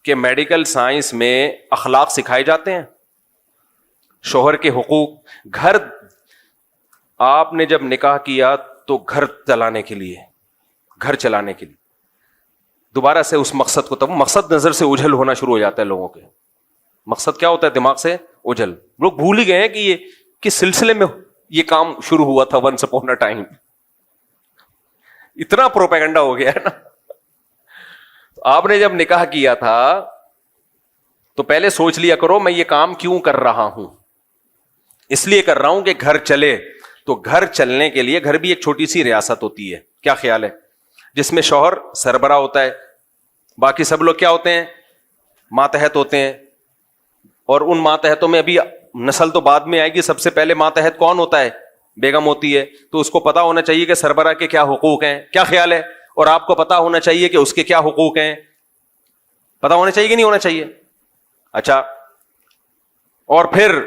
کہ میڈیکل سائنس میں اخلاق سکھائے جاتے ہیں, شوہر کے حقوق. گھر آپ نے جب نکاح کیا تو گھر چلانے کے لیے, دوبارہ سے اس مقصد کو, تب مقصد نظر سے اجھل ہونا شروع ہو جاتا ہے لوگوں کے. مقصد کیا ہوتا ہے؟ دماغ سے اجھل. لوگ بھول ہی گئے ہیں کہ یہ کس سلسلے میں یہ کام شروع ہوا تھا. ونس اپون اے ٹائم اتنا پروپیگنڈا ہو گیا ہے نا. آپ نے جب نکاح کیا تھا تو پہلے سوچ لیا کرو میں یہ کام کیوں کر رہا ہوں. اس لیے کر رہا ہوں کہ گھر چلے. تو گھر چلنے کے لیے, گھر بھی ایک چھوٹی سی ریاست ہوتی ہے, کیا خیال ہے, جس میں شوہر سربراہ ہوتا ہے, باقی سب لوگ کیا ہوتے ہیں؟ ماتحت ہوتے ہیں. اور ان ماتحتوں میں ابھی نسل تو بعد میں آئے گی, سب سے پہلے ماتحت کون ہوتا ہے؟ بیگم ہوتی ہے. تو اس کو پتا ہونا چاہیے کہ سربراہ کے کیا حقوق ہیں, کیا خیال ہے؟ اور آپ کو پتا ہونا چاہیے کہ اس کے کیا حقوق ہیں, پتا ہونا چاہیے کہ نہیں ہونا چاہیے؟ اچھا, اور پھر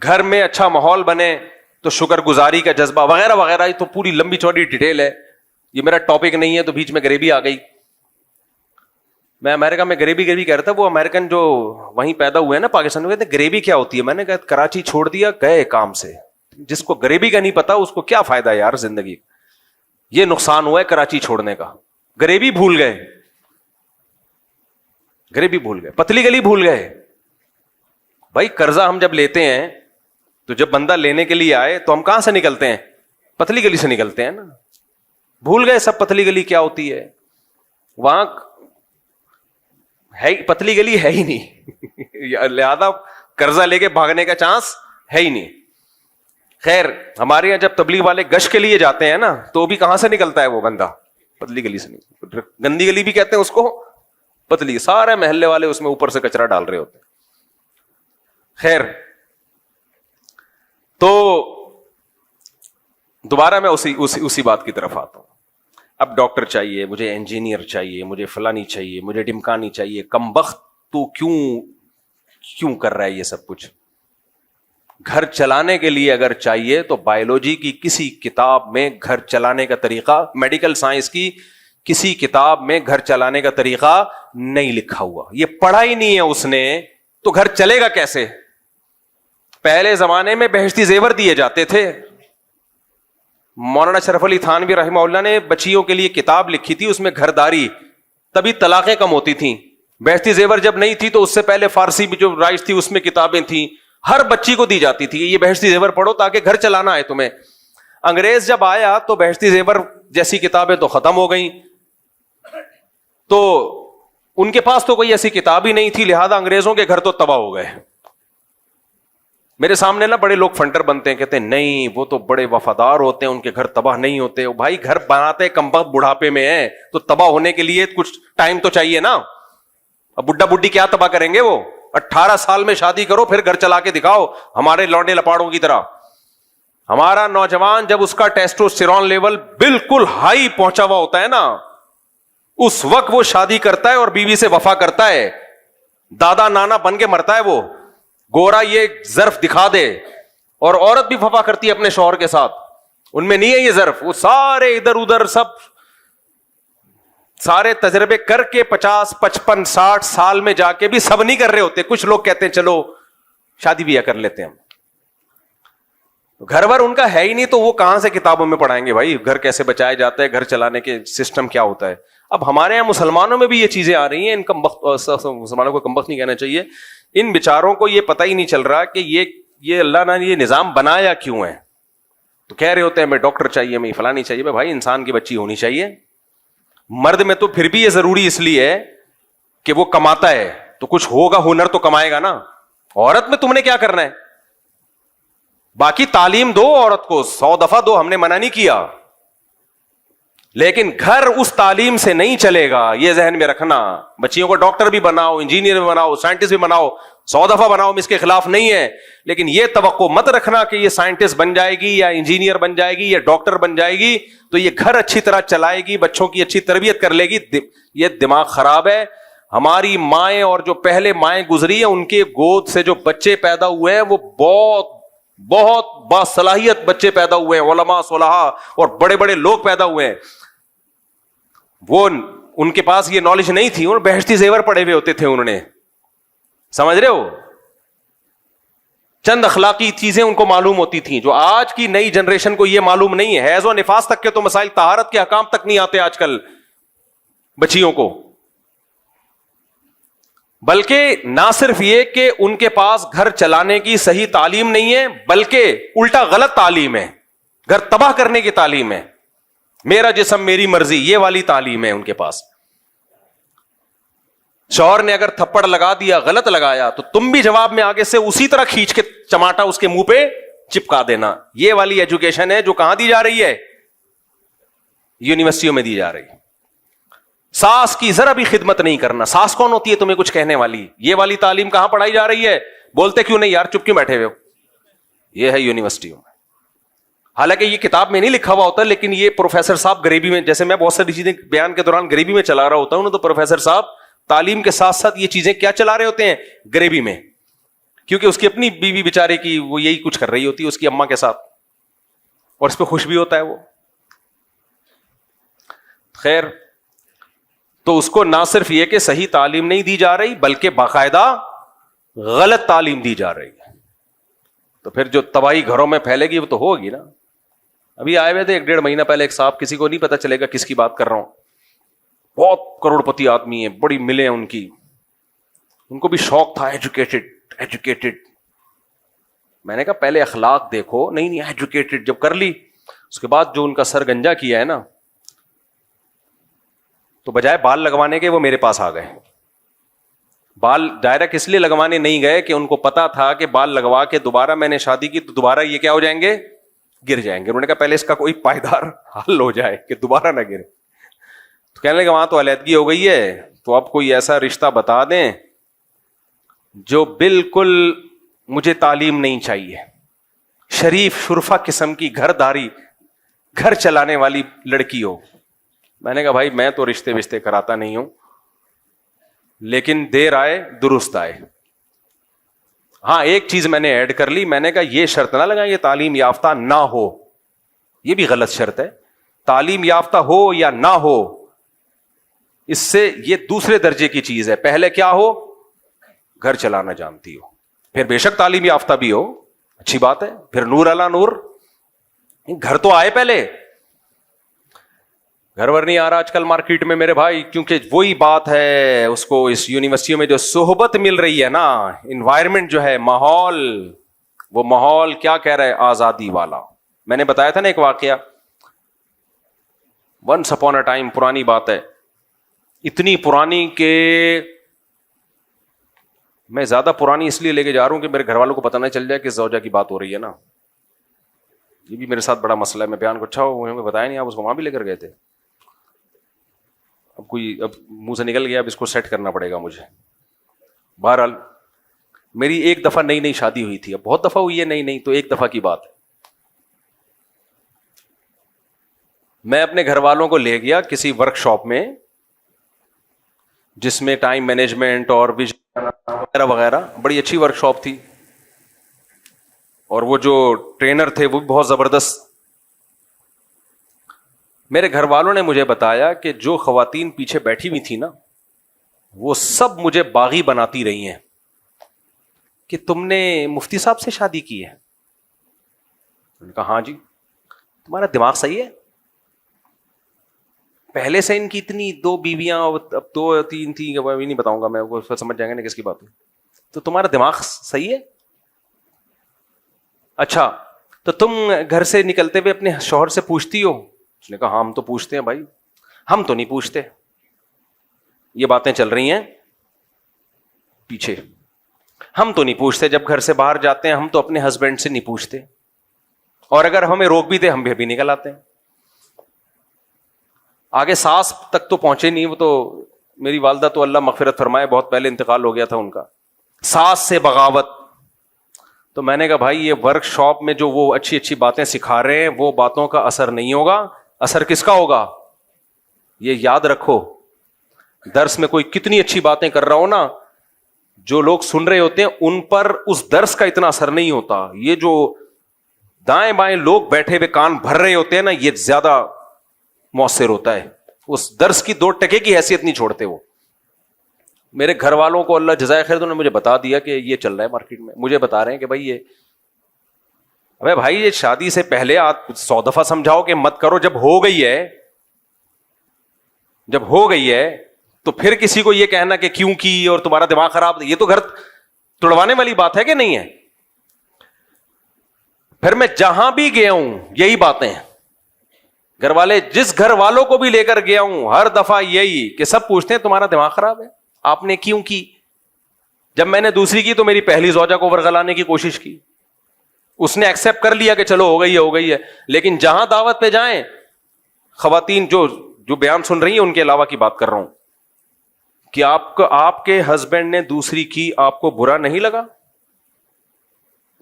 گھر میں اچھا ماحول بنے تو شکر گزاری کا جذبہ وغیرہ وغیرہ. یہ تو پوری لمبی چوڑی ڈیٹیل ہے, یہ میرا ٹاپک نہیں ہے, تو بیچ میں غریبی آ گئی. میں امریکہ میں غریبی کہہ رہا تھا, وہ امریکن جو وہیں پیدا ہوئے ہیں نا پاکستان میں, کہتے ہیں غریبی کیا ہوتی ہے. میں نے کہا کراچی چھوڑ دیا, گئے کام سے. جس کو غریبی کا نہیں پتا اس کو کیا فائدہ یار زندگی. یہ نقصان ہوا ہے کراچی چھوڑنے کا. غریبی بھول گئے, پتلی گلی بھول گئے. بھائی قرضہ ہم جب لیتے ہیں تو جب بندہ لینے کے لیے آئے تو ہم کہاں سے نکلتے ہیں؟ پتلی گلی سے نکلتے ہیں نا. بھول گئے سب پتلی گلی کیا ہوتی ہے. وہاں ہے پتلی گلی ہے ہی نہیں, لہذا قرضہ لے کے بھاگنے کا چانس ہے ہی نہیں. خیر, ہمارے یہاں جب تبلیغ والے گشت کے لیے جاتے ہیں نا تو بھی کہاں سے نکلتا ہے وہ بندہ؟ پتلی گلی سے نہیں. گندی گلی بھی کہتے ہیں اس کو, پتلی. سارے محلے والے اس میں اوپر سے کچرا ڈال رہے ہوتے ہیں. خیر, تو دوبارہ میں اسی بات کی طرف آتا ہوں. اب ڈاکٹر چاہیے, مجھے انجینئر چاہیے, مجھے فلانی چاہیے, مجھے ڈمکانی چاہیے. کمبخت تو کیوں کر رہا ہے یہ سب کچھ؟ گھر چلانے کے لیے اگر چاہیے تو بایولوجی کی کسی کتاب میں گھر چلانے کا طریقہ, میڈیکل سائنس کی کسی کتاب میں گھر چلانے کا طریقہ نہیں لکھا ہوا. یہ پڑھا ہی نہیں ہے اس نے, تو گھر چلے گا کیسے؟ پہلے زمانے میں بہشتی زیور دیے جاتے تھے. مولانا شرف علی تھانوی رحمہ اللہ نے بچیوں کے لیے کتاب لکھی تھی, اس میں گھرداری, تبھی طلاقیں کم ہوتی تھیں. بہشتی زیور جب نہیں تھی تو اس سے پہلے فارسی بھی جو رائج تھی اس میں کتابیں تھیں, ہر بچی کو دی جاتی تھی یہ بہشتی زیور پڑھو تاکہ گھر چلانا ہے تمہیں. انگریز جب آیا تو بہشتی زیور جیسی کتابیں تو ختم ہو گئیں, تو ان کے پاس تو کوئی ایسی کتاب ہی نہیں تھی, لہذا انگریزوں کے گھر تو تباہ ہو گئے. میرے سامنے نا بڑے لوگ فنٹر بنتے ہیں, کہتے ہیں نہیں وہ تو بڑے وفادار ہوتے ہیں, ان کے گھر تباہ نہیں ہوتے. بھائی گھر بناتے کمبخت بڑھاپے میں ہیں, تو تباہ ہونے کے لیے کچھ ٹائم تو چاہیے نا. اب بڈھا بڈھی کیا تباہ کریں گے؟ وہ 18 سال میں شادی کرو پھر گھر چلا کے دکھاؤ ہمارے لونڈے لپاڑوں کی طرح. ہمارا نوجوان جب اس کا ٹیسٹوسٹیرون لیول بالکل ہائی پہنچا ہوا ہوتا ہے نا, اس وقت وہ شادی کرتا ہے اور بیوی سے وفا کرتا ہے. دادا نانا بن کے مرتا ہے وہ, گورا یہ ظرف دکھا دے. اور عورت بھی وفا کرتی ہے اپنے شوہر کے ساتھ, ان میں نہیں ہے یہ ظرف. وہ سارے ادھر ادھر سب سارے تجربے کر کے 50 55 60 سال میں جا کے بھی سب نہیں کر رہے ہوتے. کچھ لوگ کہتے ہیں چلو شادی بھی کر لیتے ہیں ہم. گھر بھر ان کا ہے ہی نہیں, تو وہ کہاں سے کتابوں میں پڑھائیں گے بھائی گھر کیسے بچایا جاتا ہے, گھر چلانے کے سسٹم کیا ہوتا ہے. اب ہمارے یہاں مسلمانوں میں بھی یہ چیزیں آ رہی ہیں. ان مسلمانوں کو کمبخت نہیں کہنا چاہیے, ان بیچاروں کو یہ پتہ ہی نہیں چل رہا کہ یہ اللہ نے یہ نظام بنایا کیوں ہے. تو کہہ رہے ہوتے ہیں ہمیں ڈاکٹر چاہیے, ہمیں فلانی چاہیے. بھائی انسان کی بچی ہونی چاہیے, مرد میں تو پھر بھی یہ ضروری اس لیے ہے کہ وہ کماتا ہے تو کچھ ہوگا, ہنر تو کمائے گا نا. عورت میں تم نے کیا کرنا ہے؟ باقی تعلیم دو عورت کو, 100 دفعہ دو, ہم نے منع نہیں کیا, لیکن گھر اس تعلیم سے نہیں چلے گا, یہ ذہن میں رکھنا. بچیوں کو ڈاکٹر بھی بناؤ, انجینئر بھی بناؤ, سائنٹسٹ بھی بناؤ, 100 دفعہ بناؤ, ہم اس کے خلاف نہیں ہے, لیکن یہ توقع مت رکھنا کہ یہ سائنٹسٹ بن جائے گی یا انجینئر بن جائے گی یا ڈاکٹر بن جائے گی تو یہ گھر اچھی طرح چلائے گی, بچوں کی اچھی تربیت کر لے گی. یہ دماغ خراب ہے. ہماری مائیں اور جو پہلے مائیں گزری ہیں ان کے گود سے جو بچے پیدا ہوئے ہیں وہ بہت بہت باصلاحیت بچے پیدا ہوئے ہیں, علماء صلحاء اور بڑے بڑے لوگ پیدا ہوئے ہیں. وہ ان کے پاس یہ نالج نہیں تھی, انہوں بہشتی زیور پڑے ہوئے ہوتے تھے, انہوں نے, سمجھ رہے ہو, چند اخلاقی چیزیں ان کو معلوم ہوتی تھیں جو آج کی نئی جنریشن کو یہ معلوم نہیں ہے. حیض و نفاس تک کے تو مسائل, طہارت کے احکام تک نہیں آتے آج کل بچیوں کو. بلکہ نہ صرف یہ کہ ان کے پاس گھر چلانے کی صحیح تعلیم نہیں ہے, بلکہ الٹا غلط تعلیم ہے, گھر تباہ کرنے کی تعلیم ہے, میرا جسم میری مرضی, یہ والی تعلیم ہے ان کے پاس. شوہر نے اگر تھپڑ لگا دیا, غلط لگایا, تو تم بھی جواب میں آگے سے اسی طرح کھینچ کے چماٹا اس کے منہ پہ چپکا دینا. یہ والی ایجوکیشن ہے جو کہاں دی جا رہی ہے؟ یونیورسٹیوں میں دی جا رہی ہے. ساس کی ذرا بھی خدمت نہیں کرنا. ساس کون ہوتی ہے تمہیں کچھ کہنے والی؟ یہ والی تعلیم کہاں پڑھائی جا رہی ہے؟ بولتے کیوں نہیں یار, چپ کیوں بیٹھے ہوئے ہو؟ یہ ہے یونیورسٹیوں میں. حالانکہ یہ کتاب میں نہیں لکھا ہوا ہوتا, لیکن یہ پروفیسر صاحب غریبی میں, جیسے میں بہت ساری چیزیں بیان کے دوران غریبی میں چلا رہا ہوتا ہوں, تو پروفیسر صاحب تعلیم کے ساتھ ساتھ یہ چیزیں کیا چلا رہے ہوتے ہیں؟ غریبی میں. کیونکہ اس کی اپنی بیوی بیچارے کی وہ یہی کچھ کر رہی ہوتی ہے اس کی اماں کے ساتھ, اور اس پہ خوش بھی ہوتا ہے وہ. خیر, تو اس کو نہ صرف یہ کہ صحیح تعلیم نہیں دی جا رہی, بلکہ باقاعدہ غلط تعلیم دی جا رہی ہے. تو پھر جو تباہی گھروں میں پھیلے گی وہ تو ہوگی نا. ابھی آئے ہوئے تھے 1-1.5 مہینہ پہلے ایک صاحب, کسی کو نہیں پتا چلے گا کس کی بات کر رہا ہوں, بہت کروڑ پتی آدمی ہیں, بڑی ملیں ان کی, ان کو بھی شوق تھا ایجوکیٹڈ. میں نے کہا پہلے اخلاق دیکھو. نہیں ایجوکیٹڈ جب کر لی, اس کے بعد جو ان کا سر گنجا کیا ہے نا, تو بجائے بال لگوانے کے وہ میرے پاس آ گئے. بال دائرہ کس لیے لگوانے نہیں گئے کہ ان کو پتا تھا کہ بال لگوا کے دوبارہ میں نے شادی کی تو دوبارہ یہ کیا ہو جائیں گے, گر جائیں گے. انہوں نے کہا پہلے اس کا کوئی پائیدار حل ہو جائے کہ دوبارہ نہ گرے. تو کہنے لگے وہاں تو علیحدگی ہو گئی ہے, تو اب کوئی ایسا رشتہ بتا دیں جو بالکل مجھے تعلیم نہیں چاہیے, شریف شرفا قسم کی گھر چلانے والی لڑکی ہو. میں نے کہا بھائی میں تو رشتے کراتا نہیں ہوں, لیکن دیر آئے درست آئے. ہاں ایک چیز میں نے ایڈ کر لی, میں نے کہا یہ شرط نہ لگائیں یہ تعلیم یافتہ نہ ہو, یہ بھی غلط شرط ہے. تعلیم یافتہ ہو یا نہ ہو, اس سے یہ دوسرے درجے کی چیز ہے. پہلے کیا ہو, گھر چلانا جانتی ہو, پھر بے شک تعلیم یافتہ بھی ہو, اچھی بات ہے, پھر نور علی نور. گھر تو آئے پہلے, گھر ور نہیں آ رہا آج کل مارکیٹ میں میرے بھائی, کیونکہ وہی بات ہے, اس کو اس یونیورسٹیوں میں جو صحبت مل رہی ہے نا, انوائرمنٹ جو ہے, ماحول, وہ ماحول کیا کہہ رہا ہے, آزادی والا. میں نے بتایا تھا نا ایک واقعہ, ونس اپون اے ٹائم, پرانی بات ہے, اتنی پرانی کہ میں زیادہ پرانی اس لیے لے کے جا رہا ہوں کہ میرے گھر والوں کو پتہ نہ چل جائے کہ زوجہ کی بات ہو رہی ہے نا. یہ بھی میرے ساتھ بڑا مسئلہ ہے, میں بیان کو اچھا ہو بتایا نہیں, آپ اس کو وہاں بھی لے کر گئے تھے. اب منہ سے نکل گیا, اب اس کو سیٹ کرنا پڑے گا مجھے. بہرحال میری ایک دفعہ نئی شادی ہوئی تھی, اب بہت دفعہ ہوئی ہے نئی, تو ایک دفعہ کی بات ہے. میں اپنے گھر والوں کو لے گیا کسی ورک شاپ میں, جس میں ٹائم مینجمنٹ اور وغیرہ وغیرہ, بڑی اچھی ورک شاپ تھی, اور وہ جو ٹرینر تھے وہ بھی بہت زبردست. میرے گھر والوں نے مجھے بتایا کہ جو خواتین پیچھے بیٹھی ہوئی تھی نا, وہ سب مجھے باغی بناتی رہی ہیں کہ تم نے مفتی صاحب سے شادی کی ہے. میں نے کہا ہاں جی. تمہارا دماغ صحیح ہے؟ پہلے سے ان کی اتنی 2 بیویاں, اب 2-3 تھی, ابھی نہیں بتاؤں گا میں, وہ سمجھ جائیں گے نا کس کی بات ہے. تو تمہارا دماغ صحیح ہے؟ اچھا تو تم گھر سے نکلتے ہوئے اپنے شوہر سے پوچھتی ہو؟ اس نے کہا ہاں ہم تو پوچھتے ہیں بھائی. ہم تو نہیں پوچھتے, یہ باتیں چل رہی ہیں پیچھے, ہم تو نہیں پوچھتے, جب گھر سے باہر جاتے ہیں ہم تو اپنے ہسبینڈ سے نہیں پوچھتے, اور اگر ہمیں روک بھی دے ہم بھی نکل آتے ہیں. آگے ساس تک تو پہنچے نہیں, وہ تو میری والدہ تو اللہ مغفرت فرمائے بہت پہلے انتقال ہو گیا تھا ان کا. ساس سے بغاوت, تو میں نے کہا بھائی یہ ورک شاپ میں جو وہ اچھی اچھی باتیں سکھا رہے ہیں وہ باتوں کا اثر نہیں ہوگا, اثر کس کا ہوگا یہ یاد رکھو. درس میں کوئی کتنی اچھی باتیں کر رہا ہو نا, جو لوگ سن رہے ہوتے ہیں ان پر اس درس کا اتنا اثر نہیں ہوتا. یہ جو دائیں بائیں لوگ بیٹھے ہوئے کان بھر رہے ہوتے ہیں نا, یہ زیادہ مؤثر ہوتا ہے, اس درس کی 2 ٹکے کی حیثیت نہیں چھوڑتے وہ. میرے گھر والوں کو اللہ جزائے خیر, انہوں نے مجھے بتا دیا کہ یہ چل رہا ہے مارکیٹ میں, مجھے بتا رہے ہیں کہ بھائی یہ, ابے بھائی یہ شادی سے پہلے آپ 100 دفعہ سمجھاؤ کہ مت کرو, جب ہو گئی ہے تو پھر کسی کو یہ کہنا کہ کیوں کی اور تمہارا دماغ خراب, یہ تو گھر توڑوانے والی بات ہے کہ نہیں ہے. پھر میں جہاں بھی گیا ہوں یہی باتیں, گھر والے جس گھر والوں کو بھی لے کر گیا ہوں ہر دفعہ یہی کہ سب پوچھتے ہیں تمہارا دماغ خراب ہے, آپ نے کیوں کی. جب میں نے دوسری کی تو میری پہلی زوجہ کو ورغلانے کی کوشش کی, اس نے ایکسپٹ کر لیا کہ چلو ہو گئی ہے. لیکن جہاں دعوت پہ جائیں, خواتین جو بیان سن رہی ہیں ان کے علاوہ کی بات کر رہا ہوں, کہ آپ کے ہسبینڈ نے دوسری کی, آپ کو برا نہیں لگا؟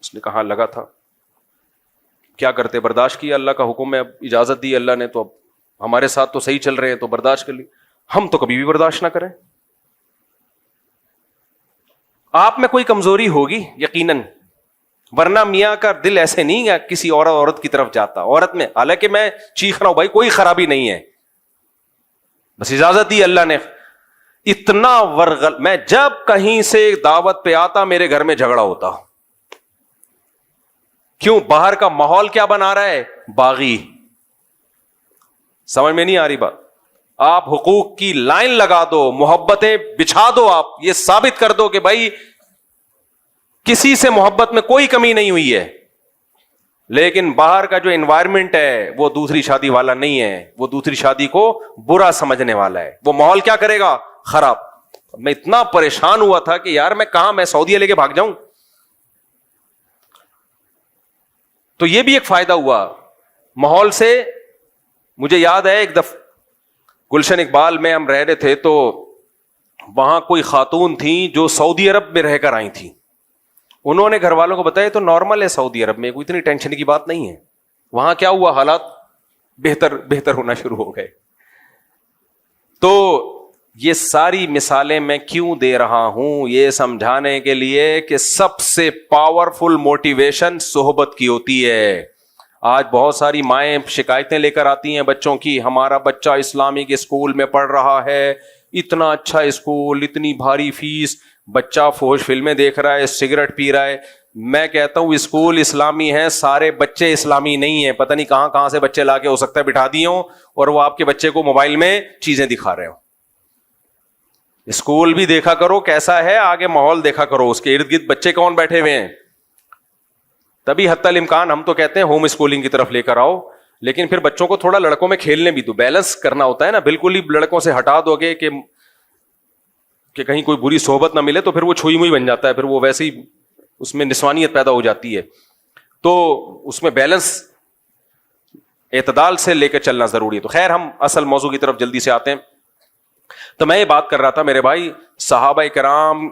اس نے کہا لگا تھا. کیا کرتے, برداشت کیا, اللہ کا حکم ہے, اب اجازت دی اللہ نے, تو اب ہمارے ساتھ تو صحیح چل رہے ہیں تو برداشت کر لی. ہم تو کبھی بھی برداشت نہ کریں. آپ میں کوئی کمزوری ہوگی یقیناً, ورنہ میاں کا دل ایسے نہیں ہے کسی عورت کی طرف جاتا. عورت میں حالانکہ میں چیخ رہا ہوں بھائی کوئی خرابی نہیں ہے, بس اجازت دی اللہ نے. اتنا میں جب کہیں سے دعوت پہ آتا میرے گھر میں جھگڑا ہوتا. کیوں؟ باہر کا ماحول کیا بنا رہا ہے, باغی. سمجھ میں نہیں آ رہی بات. آپ حقوق کی لائن لگا دو, محبتیں بچھا دو, آپ یہ ثابت کر دو کہ بھائی کسی سے محبت میں کوئی کمی نہیں ہوئی ہے. لیکن باہر کا جو انوائرمنٹ ہے وہ دوسری شادی والا نہیں ہے, وہ دوسری شادی کو برا سمجھنے والا ہے. وہ ماحول کیا کرے گا, خراب. میں اتنا پریشان ہوا تھا کہ یار میں سعودیہ لے کے بھاگ جاؤں. تو یہ بھی ایک فائدہ ہوا ماحول سے. مجھے یاد ہے ایک دفعہ گلشن اقبال میں ہم رہ رہے تھے, تو وہاں کوئی خاتون تھیں جو سعودی عرب میں رہ کر آئی تھیں. انہوں نے گھر والوں کو بتایا تو نارمل ہے سعودی عرب میں, کوئی اتنی ٹینشن کی بات نہیں ہے. وہاں کیا ہوا, حالات بہتر ہونا شروع ہو گئے. تو یہ ساری مثالیں میں کیوں دے رہا ہوں, یہ سمجھانے کے لیے کہ سب سے پاورفل موٹیویشن صحبت کی ہوتی ہے. آج بہت ساری مائیں شکایتیں لے کر آتی ہیں بچوں کی, ہمارا بچہ اسلامک اسکول میں پڑھ رہا ہے, اتنا اچھا اسکول, اتنی بھاری فیس, بچہ فوج فلمیں دیکھ رہا ہے, سگریٹ پی رہا ہے. میں کہتا ہوں اسکول اسلامی ہیں, سارے بچے اسلامی نہیں ہیں. پتہ نہیں کہاں سے بچے لا کے ہو سکتا ہے بٹھا دیے ہوں اور وہ آپ کے بچے کو موبائل میں چیزیں دکھا رہے ہوں. اسکول بھی دیکھا کرو کیسا ہے, آگے ماحول دیکھا کرو, اس کے ارد گرد بچے کون بیٹھے ہوئے ہیں. تبھی حتی الامکان ہم تو کہتے ہیں ہوم اسکولنگ کی طرف لے کر آؤ, لیکن پھر بچوں کو تھوڑا لڑکوں میں کھیلنے بھی تو بیلنس کرنا ہوتا ہے نا. بالکل ہی لڑکوں سے ہٹا دو گے کہ کہیں کوئی بری صحبت نہ ملے تو پھر وہ چھوئی موئی بن جاتا ہے, پھر وہ ویسے ہی اس میں نسوانیت پیدا ہو جاتی ہے. تو اس میں بیلنس اعتدال سے لے کے چلنا ضروری ہے. تو خیر ہم اصل موضوع کی طرف جلدی سے آتے ہیں. تو میں یہ بات کر رہا تھا میرے بھائی, صحابہ کرام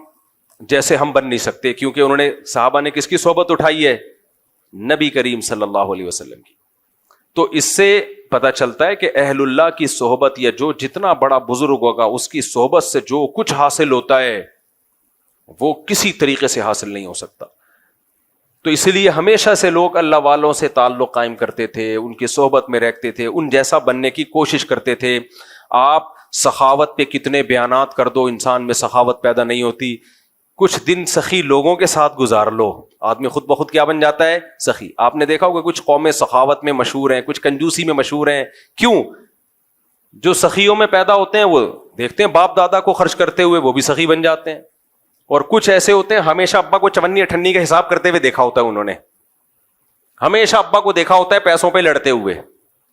جیسے ہم بن نہیں سکتے, کیونکہ انہوں نے, صحابہ نے کس کی صحبت اٹھائی ہے, نبی کریم صلی اللہ علیہ وسلم کی. تو اس سے پتہ چلتا ہے کہ اہل اللہ کی صحبت, یا جو جتنا بڑا بزرگ ہوگا اس کی صحبت سے جو کچھ حاصل ہوتا ہے وہ کسی طریقے سے حاصل نہیں ہو سکتا. تو اس لیے ہمیشہ سے لوگ اللہ والوں سے تعلق قائم کرتے تھے, ان کی صحبت میں رہتے تھے, ان جیسا بننے کی کوشش کرتے تھے. آپ سخاوت پہ کتنے بیانات کر دو, انسان میں سخاوت پیدا نہیں ہوتی. کچھ دن سخی لوگوں کے ساتھ گزار لو, آدمی خود بخود کیا بن جاتا ہے, سخی. آپ نے دیکھا ہوگا کچھ قومیں سخاوت میں مشہور ہیں, کچھ کنجوسی میں مشہور ہیں. کیوں؟ جو سخیوں میں پیدا ہوتے ہیں وہ دیکھتے ہیں باپ دادا کو خرچ کرتے ہوئے, وہ بھی سخی بن جاتے ہیں. اور کچھ ایسے ہوتے ہیں ہمیشہ ابا کو چونی اٹھنی کا حساب کرتے ہوئے دیکھا ہوتا ہے, انہوں نے ہمیشہ ابا کو دیکھا ہوتا ہے پیسوں پہ لڑتے ہوئے,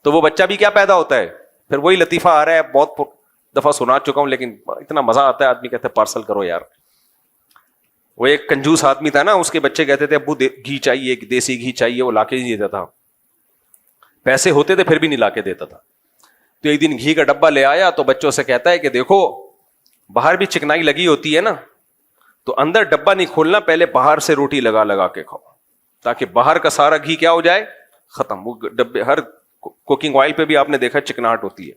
تو وہ بچہ بھی کیا پیدا ہوتا ہے, پھر وہی لطیفہ آ رہا ہے, بہت دفعہ سنا چکا ہوں, لیکن اتنا مزہ آتا ہے, آدمی کہتے ہیں پارسل کرو یار. وہ ایک کنجوس آدمی تھا نا, اس کے بچے کہتے تھے ابو گھی چاہیے, دیسی گھی چاہیے, وہ لا کے نہیں دیتا تھا, پیسے ہوتے تھے پھر بھی نہیں لا کے دیتا تھا. تو ایک دن گھی کا ڈبہ لے آیا تو بچوں سے کہتا ہے کہ دیکھو باہر بھی چکنائی لگی ہوتی ہے نا, تو اندر ڈبہ نہیں کھولنا, پہلے باہر سے روٹی لگا لگا کے کھاؤ, تاکہ باہر کا سارا گھی کیا ہو جائے, ختم. وہ ڈبے ہر کوکنگ آئل پہ بھی آپ نے دیکھا چکناہٹ ہوتی ہے.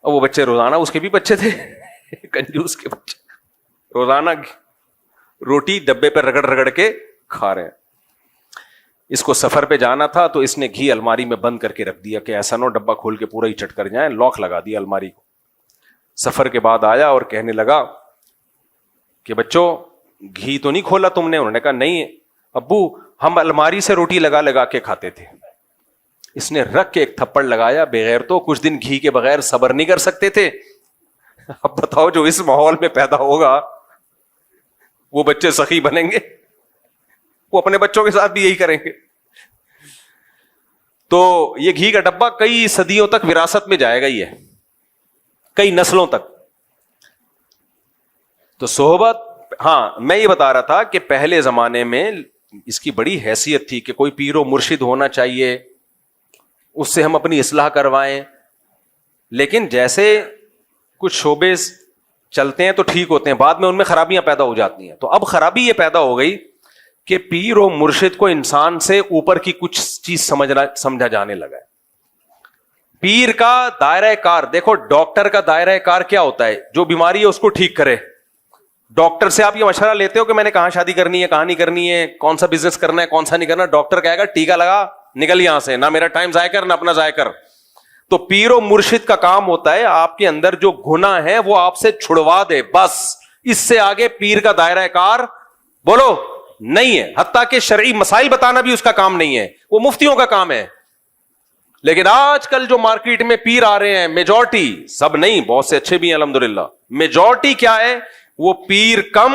اور وہ بچے روزانہ, اس کے بھی بچے تھے کنجوس کے بچے, روزانہ روٹی ڈبے پہ رگڑ رگڑ کے کھا رہے ہیں. اس کو سفر پہ جانا تھا تو اس نے گھی الماری میں بند کر کے رکھ دیا کہ ایسا نہ ڈبہ کھول کے پورا ہی چٹ کر جائیں, لاک لگا دیا الماری کو. سفر کے بعد آیا اور کہنے لگا کہ بچوں گھی تو نہیں کھولا تم نے؟ انہوں نے کہا نہیں ابو, ہم الماری سے روٹی لگا لگا کے کھاتے تھے. اس نے رکھ کے ایک تھپڑ لگایا, بغیر تو کچھ دن گھی کے بغیر صبر نہیں کر سکتے تھے. اب بتاؤ جو اس ماحول میں پیدا ہوگا وہ بچے سخی بنیں گے, وہ اپنے بچوں کے ساتھ بھی یہی کریں گے. تو یہ گھی کا ڈبہ کئی صدیوں تک وراثت میں جائے گا ہی ہے, کئی نسلوں تک. تو صحبت, ہاں میں یہ بتا رہا تھا کہ پہلے زمانے میں اس کی بڑی حیثیت تھی کہ کوئی پیر و مرشد ہونا چاہیے, اس سے ہم اپنی اصلاح کروائیں. لیکن جیسے کچھ شعبے چلتے ہیں تو ٹھیک ہوتے ہیں, بعد میں ان میں خرابیاں پیدا ہو جاتی ہیں. تو اب خرابی یہ پیدا ہو گئی کہ پیر و مرشد کو انسان سے اوپر کی کچھ چیز سمجھا جانے لگا ہے. پیر کا دائرہ کار دیکھو, ڈاکٹر کا دائرہ کار کیا ہوتا ہے؟ جو بیماری ہے اس کو ٹھیک کرے. ڈاکٹر سے آپ یہ مشورہ لیتے ہو کہ میں نے کہاں شادی کرنی ہے, کہاں نہیں کرنی ہے, کون سا بزنس کرنا ہے, کون سا نہیں کرنا. ڈاکٹر کہے گا ٹیکا لگا, نکل یہاں سے, نہ میرا ٹائم ضائع کر نہ اپنا ضائع کر. تو پیر و مرشد کا کام ہوتا ہے آپ کے اندر جو گناہ ہے وہ آپ سے چھڑوا دے, بس. اس سے آگے پیر کا دائرہ کار بولو نہیں ہے. حتیٰ کہ شرعی مسائل بتانا بھی اس کا کام نہیں ہے, وہ مفتیوں کا کام ہے. لیکن آج کل جو مارکیٹ میں پیر آ رہے ہیں, میجورٹی, سب نہیں, بہت سے اچھے بھی ہیں الحمدللہ, میجورٹی کیا ہے, وہ پیر کم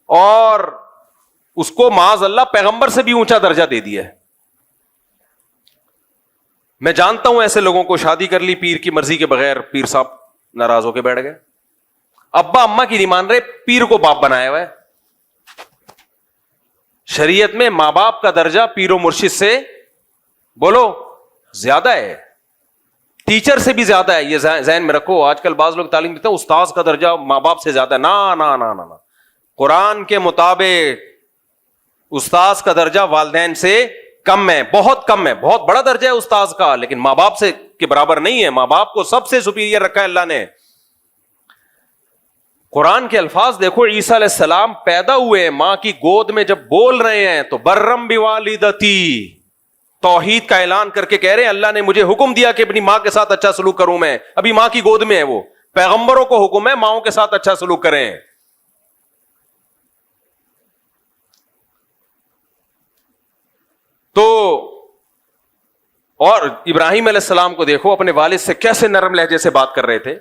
اور اس کو معاذ اللہ پیغمبر سے بھی اونچا درجہ دے دیا ہے. میں جانتا ہوں ایسے لوگوں کو, شادی کر لی پیر کی مرضی کے بغیر, پیر صاحب ناراض ہو کے بیٹھ گئے, ابا اما کی نہیں مان رہے, پیر کو باپ بنایا ہوا ہے. شریعت میں ماں باپ کا درجہ پیر و مرشد سے بولو زیادہ ہے, ٹیچر سے بھی زیادہ ہے. یہ ذہن میں رکھو. آج کل بعض لوگ تعلیم دیتے ہیں استاذ کا درجہ ماں باپ سے زیادہ ہے. نا. قرآن کے مطابق استاذ کا درجہ والدین سے کم ہے, بہت کم ہے. بہت بڑا درجہ ہے استاذ کا, لیکن ماں باپ سے کے برابر نہیں ہے. ماں باپ کو سب سے سپیریئر رکھا ہے اللہ نے. قرآن کے الفاظ دیکھو, عیسیٰ علیہ السلام پیدا ہوئے, ماں کی گود میں جب بول رہے ہیں تو برم بوالدتی, توحید کا اعلان کر کے کہہ رہے ہیں اللہ نے مجھے حکم دیا کہ اپنی ماں کے ساتھ اچھا سلوک کروں. میں ابھی ماں کی گود میں ہے, وہ پیغمبروں کو حکم ہے ماؤں کے ساتھ اچھا سلوک کریں. تو اور ابراہیم علیہ السلام کو دیکھو, اپنے والد سے کیسے نرم لہجے سے بات کر رہے تھے.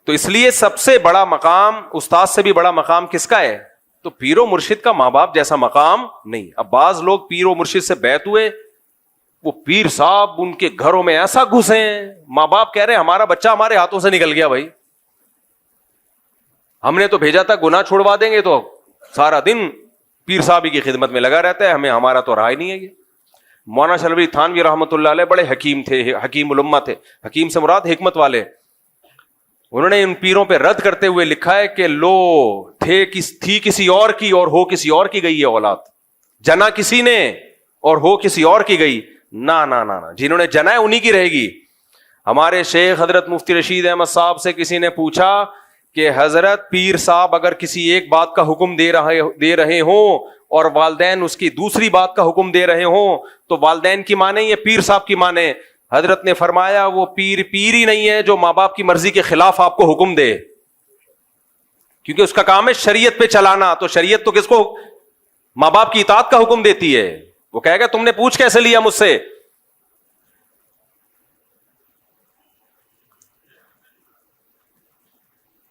تو اس لیے سب سے بڑا مقام, استاد سے بھی بڑا مقام کس کا ہے؟ تو پیر و مرشد کا ماں باپ جیسا مقام نہیں. اب بعض لوگ پیر و مرشد سے بیعت ہوئے, وہ پیر صاحب ان کے گھروں میں ایسا گھسے ہیں, ماں باپ کہہ رہے ہیں ہمارا بچہ ہمارے ہاتھوں سے نکل گیا بھائی, ہم نے تو بھیجا تھا گناہ چھوڑوا دیں گے, تو سارا دن پیر صاحب کی خدمت میں لگا رہتا ہے, ہمیں ہمارا تو رائے نہیں ہے. یہ مولانا شلوی تھانوی رحمۃ اللہ علیہ بڑے حکیم تھے, حکیم الامہ تھے. حکیم سے مراد حکمت والے. انہوں نے ان پیروں پہ رد کرتے ہوئے لکھا ہے کہ لو تھی کسی اور کی اور ہو کسی اور کی گئی ہے اولاد, جنا کسی نے اور ہو کسی اور کی گئی. نہ جنہوں نے جنا ہے انہی کی رہے گی. ہمارے شیخ حضرت مفتی رشید احمد صاحب سے کسی نے پوچھا کہ حضرت پیر صاحب اگر کسی ایک بات کا حکم دے رہے ہوں اور والدین اس کی دوسری بات کا حکم دے رہے ہوں تو والدین کی مانیں یا پیر صاحب کی مانیں؟ حضرت نے فرمایا وہ پیر ہی نہیں ہے جو ماں باپ کی مرضی کے خلاف آپ کو حکم دے, کیونکہ اس کا کام ہے شریعت پہ چلانا. تو شریعت تو کس کو, ماں باپ کی اطاعت کا حکم دیتی ہے. وہ کہے گا تم نے پوچھ کیسے لیا مجھ سے.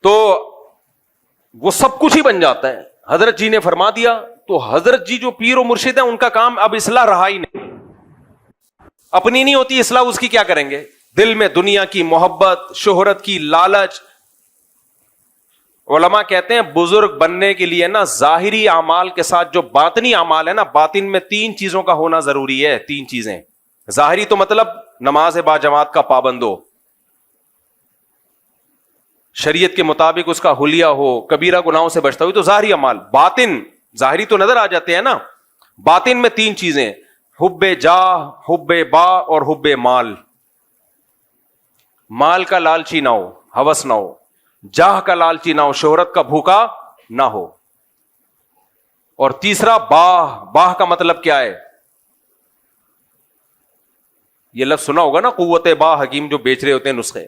تو وہ سب کچھ ہی بن جاتا ہے. حضرت جی نے فرما دیا. تو حضرت جی جو پیر و مرشد ہیں ان کا کام اب اصلاح رہا ہی نہیں. اپنی نہیں ہوتی اصلاح اس کی کیا کریں گے؟ دل میں دنیا کی محبت، شہرت کی لالچ. علماء کہتے ہیں بزرگ بننے کے لیے نا ظاہری اعمال کے ساتھ جو باطنی اعمال ہے نا، باطن میں 3 چیزوں کا ہونا ضروری ہے. 3 چیزیں. ظاہری تو مطلب نماز با جماعت کا پابند ہو، شریعت کے مطابق اس کا حلیہ ہو، کبیرہ گناہوں سے بچتا ہو، تو ظاہری اعمال. باطن، ظاہری تو نظر آ جاتے ہیں نا، باطن میں 3 چیزیں: حب جاہ، حب با اور حب مال. مال کا لالچی نہ ہو، ہوس نہ ہو. جاہ کا لالچی نہ ہو، شہرت کا بھوکا نہ ہو. اور تیسرا باہ. باہ کا مطلب کیا ہے؟ یہ لفظ سنا ہوگا نا، قوت باہ، حکیم جو بیچ رہے ہوتے ہیں نسخے.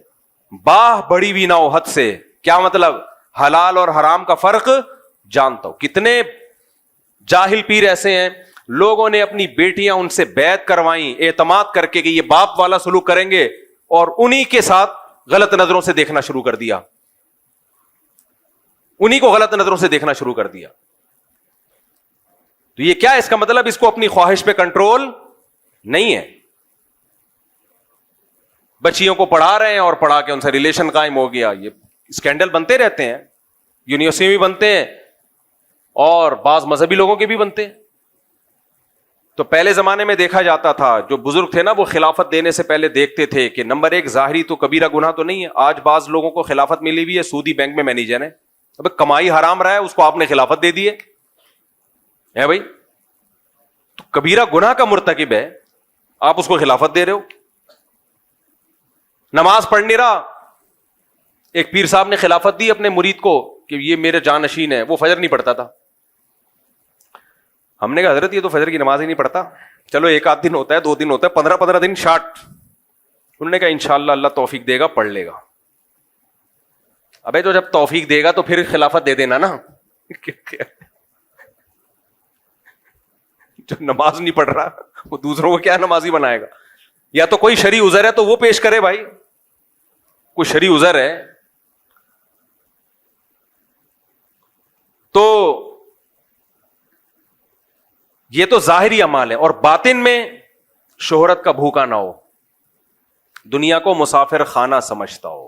باہ بڑی بھی نہ ہو حد سے. کیا مطلب؟ حلال اور حرام کا فرق جانتا ہو. کتنے جاہل پیر ایسے ہیں، لوگوں نے اپنی بیٹیاں ان سے بیعت کروائیں اعتماد کر کے کہ یہ باپ والا سلوک کریں گے، اور انہی کے ساتھ غلط نظروں سے دیکھنا شروع کر دیا. انہی کو غلط نظروں سے دیکھنا شروع کر دیا. تو یہ کیا ہے؟ اس کا مطلب اس کو اپنی خواہش پہ کنٹرول نہیں ہے. بچیوں کو پڑھا رہے ہیں اور پڑھا کے ان سے ریلیشن قائم ہو گیا. یہ اسکینڈل بنتے رہتے ہیں، یونیورسٹی میں بھی بنتے ہیں اور بعض مذہبی لوگوں کے بھی بنتے ہیں. تو پہلے زمانے میں دیکھا جاتا تھا، جو بزرگ تھے نا وہ خلافت دینے سے پہلے دیکھتے تھے کہ نمبر 1 ظاہری تو کبیرہ گناہ تو نہیں ہے. آج بعض لوگوں کو خلافت ملی ہوئی ہے، سودی بینک میں مینیجر ہے. اب کمائی حرام رہا ہے، اس کو آپ نے خلافت دے دی ہے بھائی. تو کبیرہ گناہ کا مرتکب ہے، آپ اس کو خلافت دے رہے ہو. نماز پڑھ نہیں رہا، ایک پیر صاحب نے خلافت دی اپنے مرید کو کہ یہ میرے جانشین ہے، وہ فجر نہیں پڑھتا تھا. ہم نے کہا حضرت یہ تو فجر کی نماز ہی نہیں پڑھتا. چلو 1 آدھ دن ہوتا ہے، 2 دن ہوتا ہے، 15 دن شارٹ. انہوں نے کہا انشاءاللہ اللہ توفیق دے گا، پڑھ لے گا. ابے تو جب توفیق دے گا تو پھر خلافت دے دینا نا. جو نماز نہیں پڑھ رہا وہ دوسروں کو کیا نمازی بنائے گا؟ یا تو کوئی شرعی عذر ہے تو وہ پیش کرے بھائی. کوئی شرعی عذر ہے تو یہ تو ظاہری اعمال ہے. اور باطن میں شہرت کا بھوکا نہ ہو، دنیا کو مسافر خانہ سمجھتا ہو.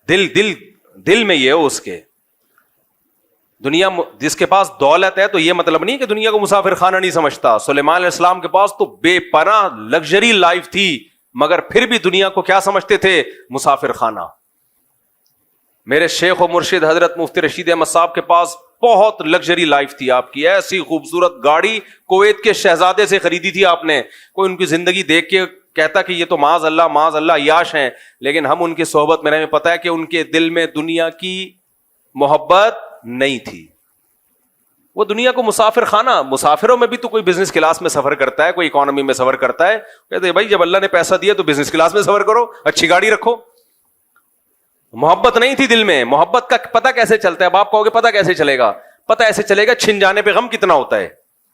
دل میں یہ ہو اس کے، دنیا جس کے پاس دولت ہے تو یہ مطلب نہیں کہ دنیا کو مسافر خانہ نہیں سمجھتا. سلیمان علیہ السلام کے پاس تو بے پناہ لگژری لائف تھی، مگر پھر بھی دنیا کو کیا سمجھتے تھے؟ مسافر خانہ. میرے شیخ و مرشد حضرت مفتی رشید احمد صاحب کے پاس بہت لگژری لائف تھی. آپ کی ایسی خوبصورت گاڑی کویت کے شہزادے سے خریدی تھی آپ نے. کوئی ان کی زندگی دیکھ کے کہتا کہ یہ تو معاذ اللہ عیاش ہیں، لیکن ہم ان کی صحبت میں ہمیں پتا ہے کہ ان کے دل میں دنیا کی محبت نہیں تھی. وہ دنیا کو مسافر خانہ. مسافروں میں بھی تو کوئی بزنس کلاس میں سفر کرتا ہے، کوئی اکانومی میں سفر کرتا ہے. کہتے ہیں بھائی جب اللہ نے پیسہ دیا تو بزنس کلاس میں سفر کرو، اچھی گاڑی رکھو. محبت نہیں تھی دل میں. محبت کا پتہ کیسے چلتا ہے؟ اب آپ کہو گے پتہ کیسے چلے گا؟ پتہ ایسے چلے گا چھن جانے پہ غم کتنا ہوتا ہے.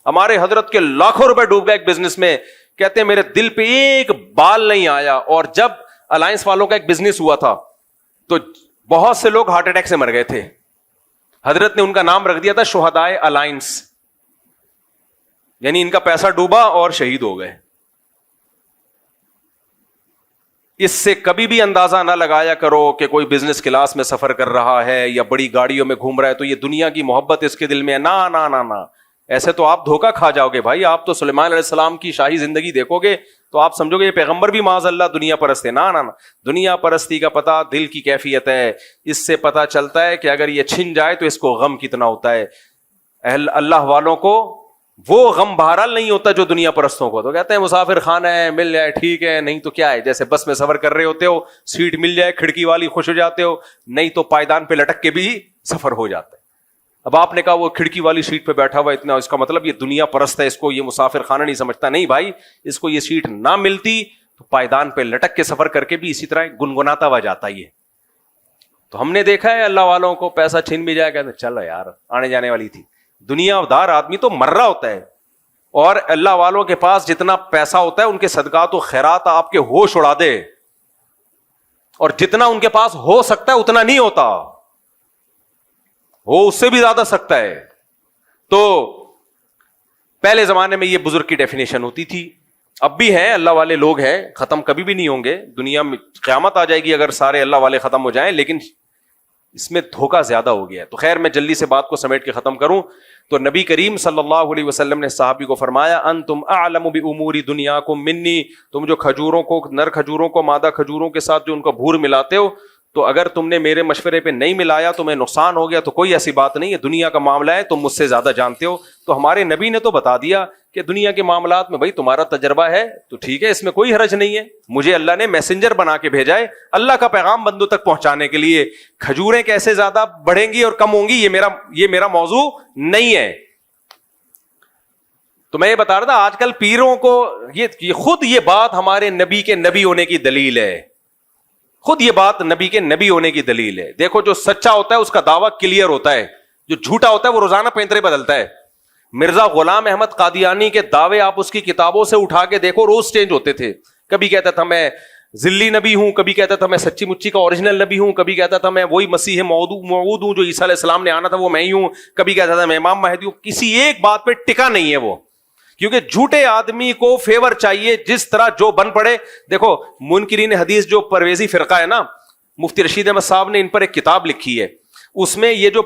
ہمارے حضرت کے لاکھوں روپے ڈوب گئے ایک بزنس میں، کہتے ہیں میرے دل پہ ایک بال نہیں آیا. اور جب الائنس والوں کا ایک بزنس ہوا تھا تو بہت سے لوگ ہارٹ اٹیک سے مر گئے تھے. حضرت نے ان کا نام رکھ دیا تھا شہدائے الائنس، یعنی ان کا پیسہ ڈوبا اور شہید ہو گئے. اس سے کبھی بھی اندازہ نہ لگایا کرو کہ کوئی بزنس کلاس میں سفر کر رہا ہے یا بڑی گاڑیوں میں گھوم رہا ہے تو یہ دنیا کی محبت اس کے دل میں ہے. نا نا نا نا، ایسے تو آپ دھوکہ کھا جاؤ گے بھائی. آپ تو سلیمان علیہ السلام کی شاہی زندگی دیکھو گے تو آپ سمجھو گے یہ پیغمبر بھی معاذ اللہ دنیا پرست ہے. نا نا نا، دنیا پرستی کا پتہ دل کی کیفیت ہے. اس سے پتہ چلتا ہے کہ اگر یہ چھن جائے تو اس کو غم کتنا ہوتا ہے. اہل اللہ والوں کو وہ غم بہرحال نہیں ہوتا جو دنیا پرستوں کو. تو کہتے ہیں مسافر خانہ ہے، مل جائے ٹھیک ہے، نہیں تو کیا ہے. جیسے بس میں سفر کر رہے ہوتے ہو، سیٹ مل جائے کھڑکی والی خوش ہو جاتے ہو، نہیں تو پائیدان پہ لٹک کے بھی سفر ہو جاتا ہے. اب آپ نے کہا وہ کھڑکی والی سیٹ پہ بیٹھا ہوا اتنا، اس کا مطلب یہ دنیا پرست ہے، اس کو یہ مسافر خانہ نہیں سمجھتا. نہیں بھائی، اس کو یہ سیٹ نہ ملتی تو پائیدان پہ لٹک کے سفر کر کے بھی اسی طرح گنگناتا ہوا جاتا. یہ تو ہم نے دیکھا ہے اللہ والوں کو پیسہ چھین بھی جائے گا، چلو یار آنے جانے والی تھی. دنیا دار آدمی تو مر رہا ہوتا ہے، اور اللہ والوں کے پاس جتنا پیسہ ہوتا ہے ان کے صدقات و خیرات آپ کے ہوش اڑا دے. اور جتنا ان کے پاس ہو سکتا ہے اتنا نہیں ہوتا، وہ اس سے بھی زیادہ سکتا ہے. تو پہلے زمانے میں یہ بزرگ کی ڈیفینیشن ہوتی تھی. اب بھی ہیں اللہ والے لوگ ہیں, ختم کبھی بھی نہیں ہوں گے. دنیا میں قیامت آ جائے گی اگر سارے اللہ والے ختم ہو جائیں, لیکن اس میں دھوکہ زیادہ ہو گیا ہے. تو خیر میں جلدی سے بات کو سمیٹ کے ختم کروں تو نبی کریم صلی اللہ علیہ وسلم نے صحابی کو فرمایا, انتم اعلم بامور دنیاکم منی, تم جو کھجوروں کو, نر کھجوروں کو مادہ کھجوروں کے ساتھ جو ان کا بھور ملاتے ہو, تو اگر تم نے میرے مشورے پہ نہیں ملایا تمہیں نقصان ہو گیا, تو کوئی ایسی بات نہیں ہے, دنیا کا معاملہ ہے, تم مجھ سے زیادہ جانتے ہو. تو ہمارے نبی نے تو بتا دیا کہ دنیا کے معاملات میں بھائی تمہارا تجربہ ہے تو ٹھیک ہے, اس میں کوئی حرج نہیں ہے. مجھے اللہ نے میسنجر بنا کے بھیجا ہے اللہ کا پیغام بندوں تک پہنچانے کے لیے. کھجوریں کیسے زیادہ بڑھیں گی اور کم ہوں گی یہ میرا موضوع نہیں ہے. تو میں یہ بتا رہا تھا آج کل پیروں کو یہ خود یہ بات ہمارے نبی کے نبی ہونے کی دلیل ہے, خود یہ بات نبی کے نبی ہونے کی دلیل ہے. دیکھو جو سچا ہوتا ہے اس کا دعویٰ کلیئر ہوتا ہے, جو جھوٹا ہوتا ہے وہ روزانہ پینترے بدلتا ہے. مرزا غلام احمد قادیانی کے دعوے آپ اس کی کتابوں سے اٹھا کے دیکھو, روز چینج ہوتے تھے. کبھی کہتا تھا میں ذلی نبی ہوں, کبھی کہتا تھا میں سچی مچی کا اوریجنل نبی ہوں, کبھی کہتا تھا میں وہی مسیح موعود ہوں جو عیسیٰ علیہ السلام نے آنا تھا وہ میں ہی ہوں, کبھی کہتا تھا میں امام مہدی ہوں. کسی ایک بات پہ ٹکا نہیں ہے وہ, کیونکہ جھوٹے آدمی کو فیور چاہیے جس طرح جو بن پڑے. دیکھو منکرین حدیث جو پرویزی فرقہ ہے نا, مفتی رشید احمد صاحب نے ان پر ایک کتاب لکھی ہے, اس میں یہ جو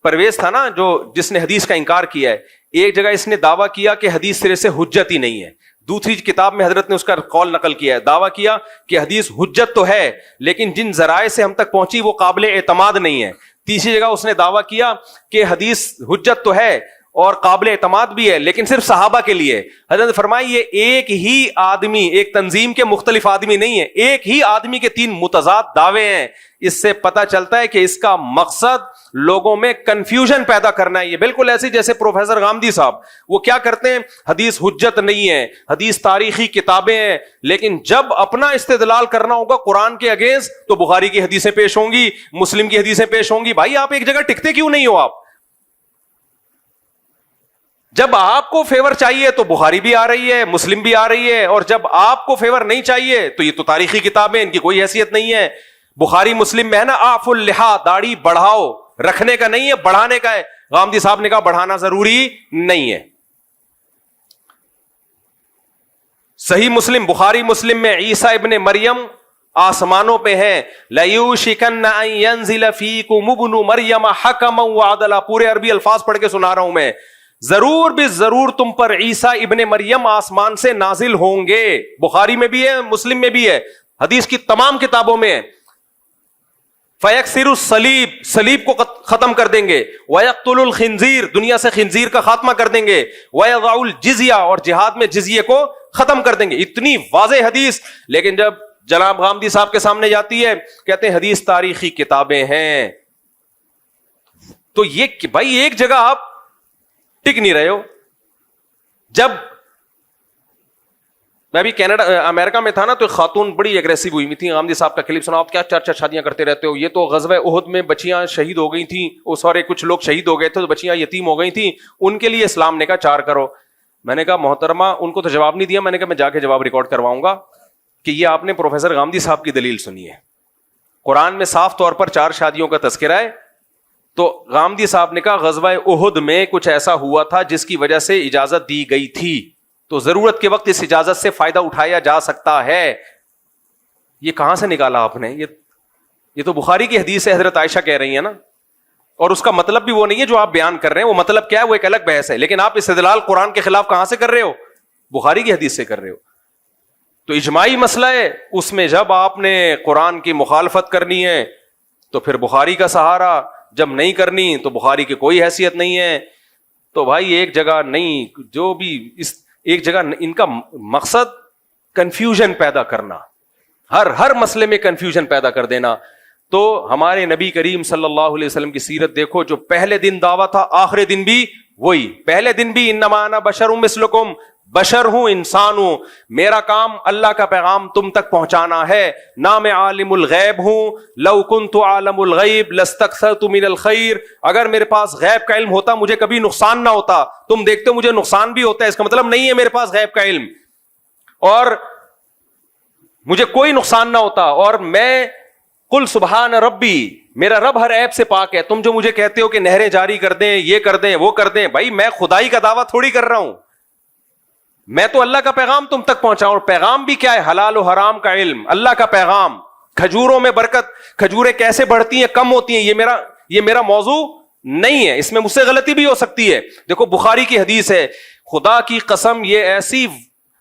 پرویز تھا نا جو جس نے حدیث کا انکار کیا ہے, ایک جگہ اس نے دعویٰ کیا کہ حدیث سرے سے حجت ہی نہیں ہے, دوسری کتاب میں حضرت نے اس کا قول نقل کیا ہے, دعویٰ کیا کہ حدیث حجت تو ہے لیکن جن ذرائع سے ہم تک پہنچی وہ قابل اعتماد نہیں ہے. تیسری جگہ اس نے دعویٰ کیا کہ حدیث حجت تو ہے اور قابل اعتماد بھی ہے لیکن صرف صحابہ کے لیے. حضرت فرمائی یہ ایک ہی آدمی, ایک تنظیم کے مختلف آدمی نہیں ہے, ایک ہی آدمی کے تین متضاد دعوے ہیں. اس سے پتہ چلتا ہے کہ اس کا مقصد لوگوں میں کنفیوژن پیدا کرنا ہے. یہ بالکل ایسے جیسے پروفیسر غامدی صاحب, وہ کیا کرتے ہیں, حدیث حجت نہیں ہے, حدیث تاریخی کتابیں ہیں, لیکن جب اپنا استدلال کرنا ہوگا قرآن کے اگینسٹ تو بخاری کی حدیثیں پیش ہوں گی, مسلم کی حدیثیں پیش ہوں گی. بھائی آپ ایک جگہ ٹکتے کیوں نہیں ہو؟ آپ جب آپ کو فیور چاہیے تو بخاری بھی آ رہی ہے, مسلم بھی آ رہی ہے, اور جب آپ کو فیور نہیں چاہیے تو یہ تو تاریخی کتابیں, ان کی کوئی حیثیت نہیں ہے. بخاری مسلم میں ہے نا آف اللحا, داڑھی بڑھاؤ, رکھنے کا نہیں ہے بڑھانے کا ہے. غامدی صاحب نے کہا بڑھانا ضروری نہیں ہے. صحیح مسلم, بخاری مسلم میں عیسیٰ ابن مریم آسمانوں پہ ہیں, لَيُوشِكَنَّ أَن يَنزِلَ فِيكُمُ ابْنُ مَرْيَمَ حَكَمًا وَعَدْلًا. پورے عربی الفاظ پڑھ کے سنا رہا ہوں میں. ضرور بھی ضرور تم پر عیسیٰ ابن مریم آسمان سے نازل ہوں گے. بخاری میں بھی ہے, مسلم میں بھی ہے, حدیث کی تمام کتابوں میں ہے. فَيَكْسِرُ الصَّلِيبَ, صلیب کو ختم کر دیں گے. وَيَقْتُلُ الْخِنزِيرَ, دنیا سے خنزیر کا خاتمہ کر دیں گے. وَيَضَعُ الْجِزْيَةَ, اور جہاد میں جزیے کو ختم کر دیں گے. اتنی واضح حدیث, لیکن جب جناب غامدی صاحب کے سامنے جاتی ہے کہتے ہیں حدیث تاریخی کتابیں ہیں. تو یہ بھائی ایک جگہ آپ ٹک نہیں رہے ہو. جب میں بھی کینیڈا امریکہ میں تھا نا تو ایک خاتون بڑی ایگریسو ہوئی تھی, غامدی صاحب کا کلپ سنا, آپ کیا 4 شادیاں کرتے رہتے ہو, یہ تو غزوہ احد میں بچیاں شہید ہو گئی تھیں, وہ سارے کچھ لوگ شہید ہو گئے تھے تو بچیاں یتیم ہو گئی تھیں, ان کے لیے اسلام نے کہا 4 کرو. میں نے کہا محترمہ, ان کو تو جواب نہیں دیا, میں نے کہا میں جا کے جواب ریکارڈ کرواؤں گا کہ یہ آپ نے پروفیسر غامدی صاحب کی دلیل سنی ہے. قرآن میں صاف طور پر 4 شادیوں کا تذکرہ ہے. تو غامدی صاحب نے کہا غزوہ احد میں کچھ ایسا ہوا تھا جس کی وجہ سے اجازت دی گئی تھی, تو ضرورت کے وقت اس اجازت سے فائدہ اٹھایا جا سکتا ہے. یہ کہاں سے نکالا آپ نے؟ یہ تو بخاری کی حدیث ہے, حضرت عائشہ کہہ رہی ہیں نا, اور اس کا مطلب بھی وہ نہیں ہے جو آپ بیان کر رہے ہیں. وہ مطلب کیا ہے وہ ایک الگ بحث ہے, لیکن آپ استدلال قرآن کے خلاف کہاں سے کر رہے ہو؟ بخاری کی حدیث سے کر رہے ہو. تو اجماعی مسئلہ ہے, اس میں جب آپ نے قرآن کی مخالفت کرنی ہے تو پھر بخاری کا سہارا, جب نہیں کرنی تو بخاری کی کوئی حیثیت نہیں ہے. تو بھائی ایک جگہ نہیں, جو بھی اس ایک جگہ, ان کا مقصد کنفیوژن پیدا کرنا, ہر مسئلے میں کنفیوژن پیدا کر دینا. تو ہمارے نبی کریم صلی اللہ علیہ وسلم کی سیرت دیکھو, جو پہلے دن دعویٰ تھا آخری دن بھی وہی. پہلے دن بھی انما انا بشر مثلکم, بشر ہوں, انسان ہوں, میرا کام اللہ کا پیغام تم تک پہنچانا ہے. نہ میں عالم الغیب ہوں, لو کنت عالم الغیب لاستکثرت من الخیر, اگر میرے پاس غیب کا علم ہوتا مجھے کبھی نقصان نہ ہوتا. تم دیکھتے ہو مجھے نقصان بھی ہوتا ہے, اس کا مطلب نہیں ہے میرے پاس غیب کا علم اور مجھے کوئی نقصان نہ ہوتا. اور میں قل سبحان ربی, میرا رب ہر عیب سے پاک ہے. تم جو مجھے کہتے ہو کہ نہریں جاری کر دیں, یہ کر دیں, وہ کر دیں, بھائی میں خدائی کا دعویٰ تھوڑی کر رہا ہوں. میں تو اللہ کا پیغام تم تک پہنچاؤں. اور پیغام بھی کیا ہے؟ حلال و حرام کا علم, اللہ کا پیغام. کھجوروں میں برکت, کھجوریں کیسے بڑھتی ہیں کم ہوتی ہیں, یہ میرا موضوع نہیں ہے, اس میں مجھ سے غلطی بھی ہو سکتی ہے. دیکھو بخاری کی حدیث ہے, خدا کی قسم یہ ایسی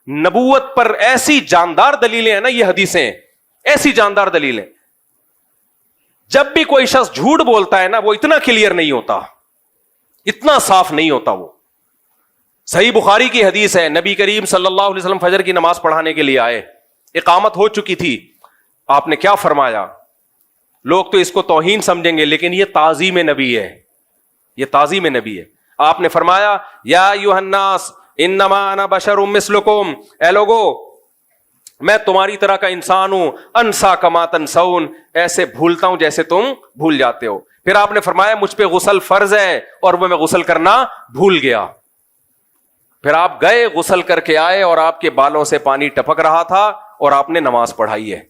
نبوت پر ایسی جاندار دلیلیں ہیں نا, یہ حدیثیں ایسی جاندار دلیلیں. جب بھی کوئی شخص جھوٹ بولتا ہے نا, وہ اتنا کلیئر نہیں ہوتا, اتنا صاف نہیں ہوتا وہ. صحیح بخاری کی حدیث ہے, نبی کریم صلی اللہ علیہ وسلم فجر کی نماز پڑھانے کے لیے آئے, اقامت ہو چکی تھی. آپ نے کیا فرمایا؟ لوگ تو اس کو توہین سمجھیں گے, لیکن یہ تعظیم نبی ہے, یہ تعظیم نبی ہے. آپ نے فرمایا یا ایھا الناس انما انا بشر مثلکم, اے لوگو میں تمہاری طرح کا انسان ہوں, انسا کما تنسون, ایسے بھولتا ہوں جیسے تم بھول جاتے ہو. پھر آپ نے فرمایا مجھ پہ غسل فرض ہے اور وہ میں غسل کرنا بھول گیا. پھر آپ گئے, غسل کر کے آئے اور آپ کے بالوں سے پانی ٹپک رہا تھا اور آپ نے نماز پڑھائی ہے.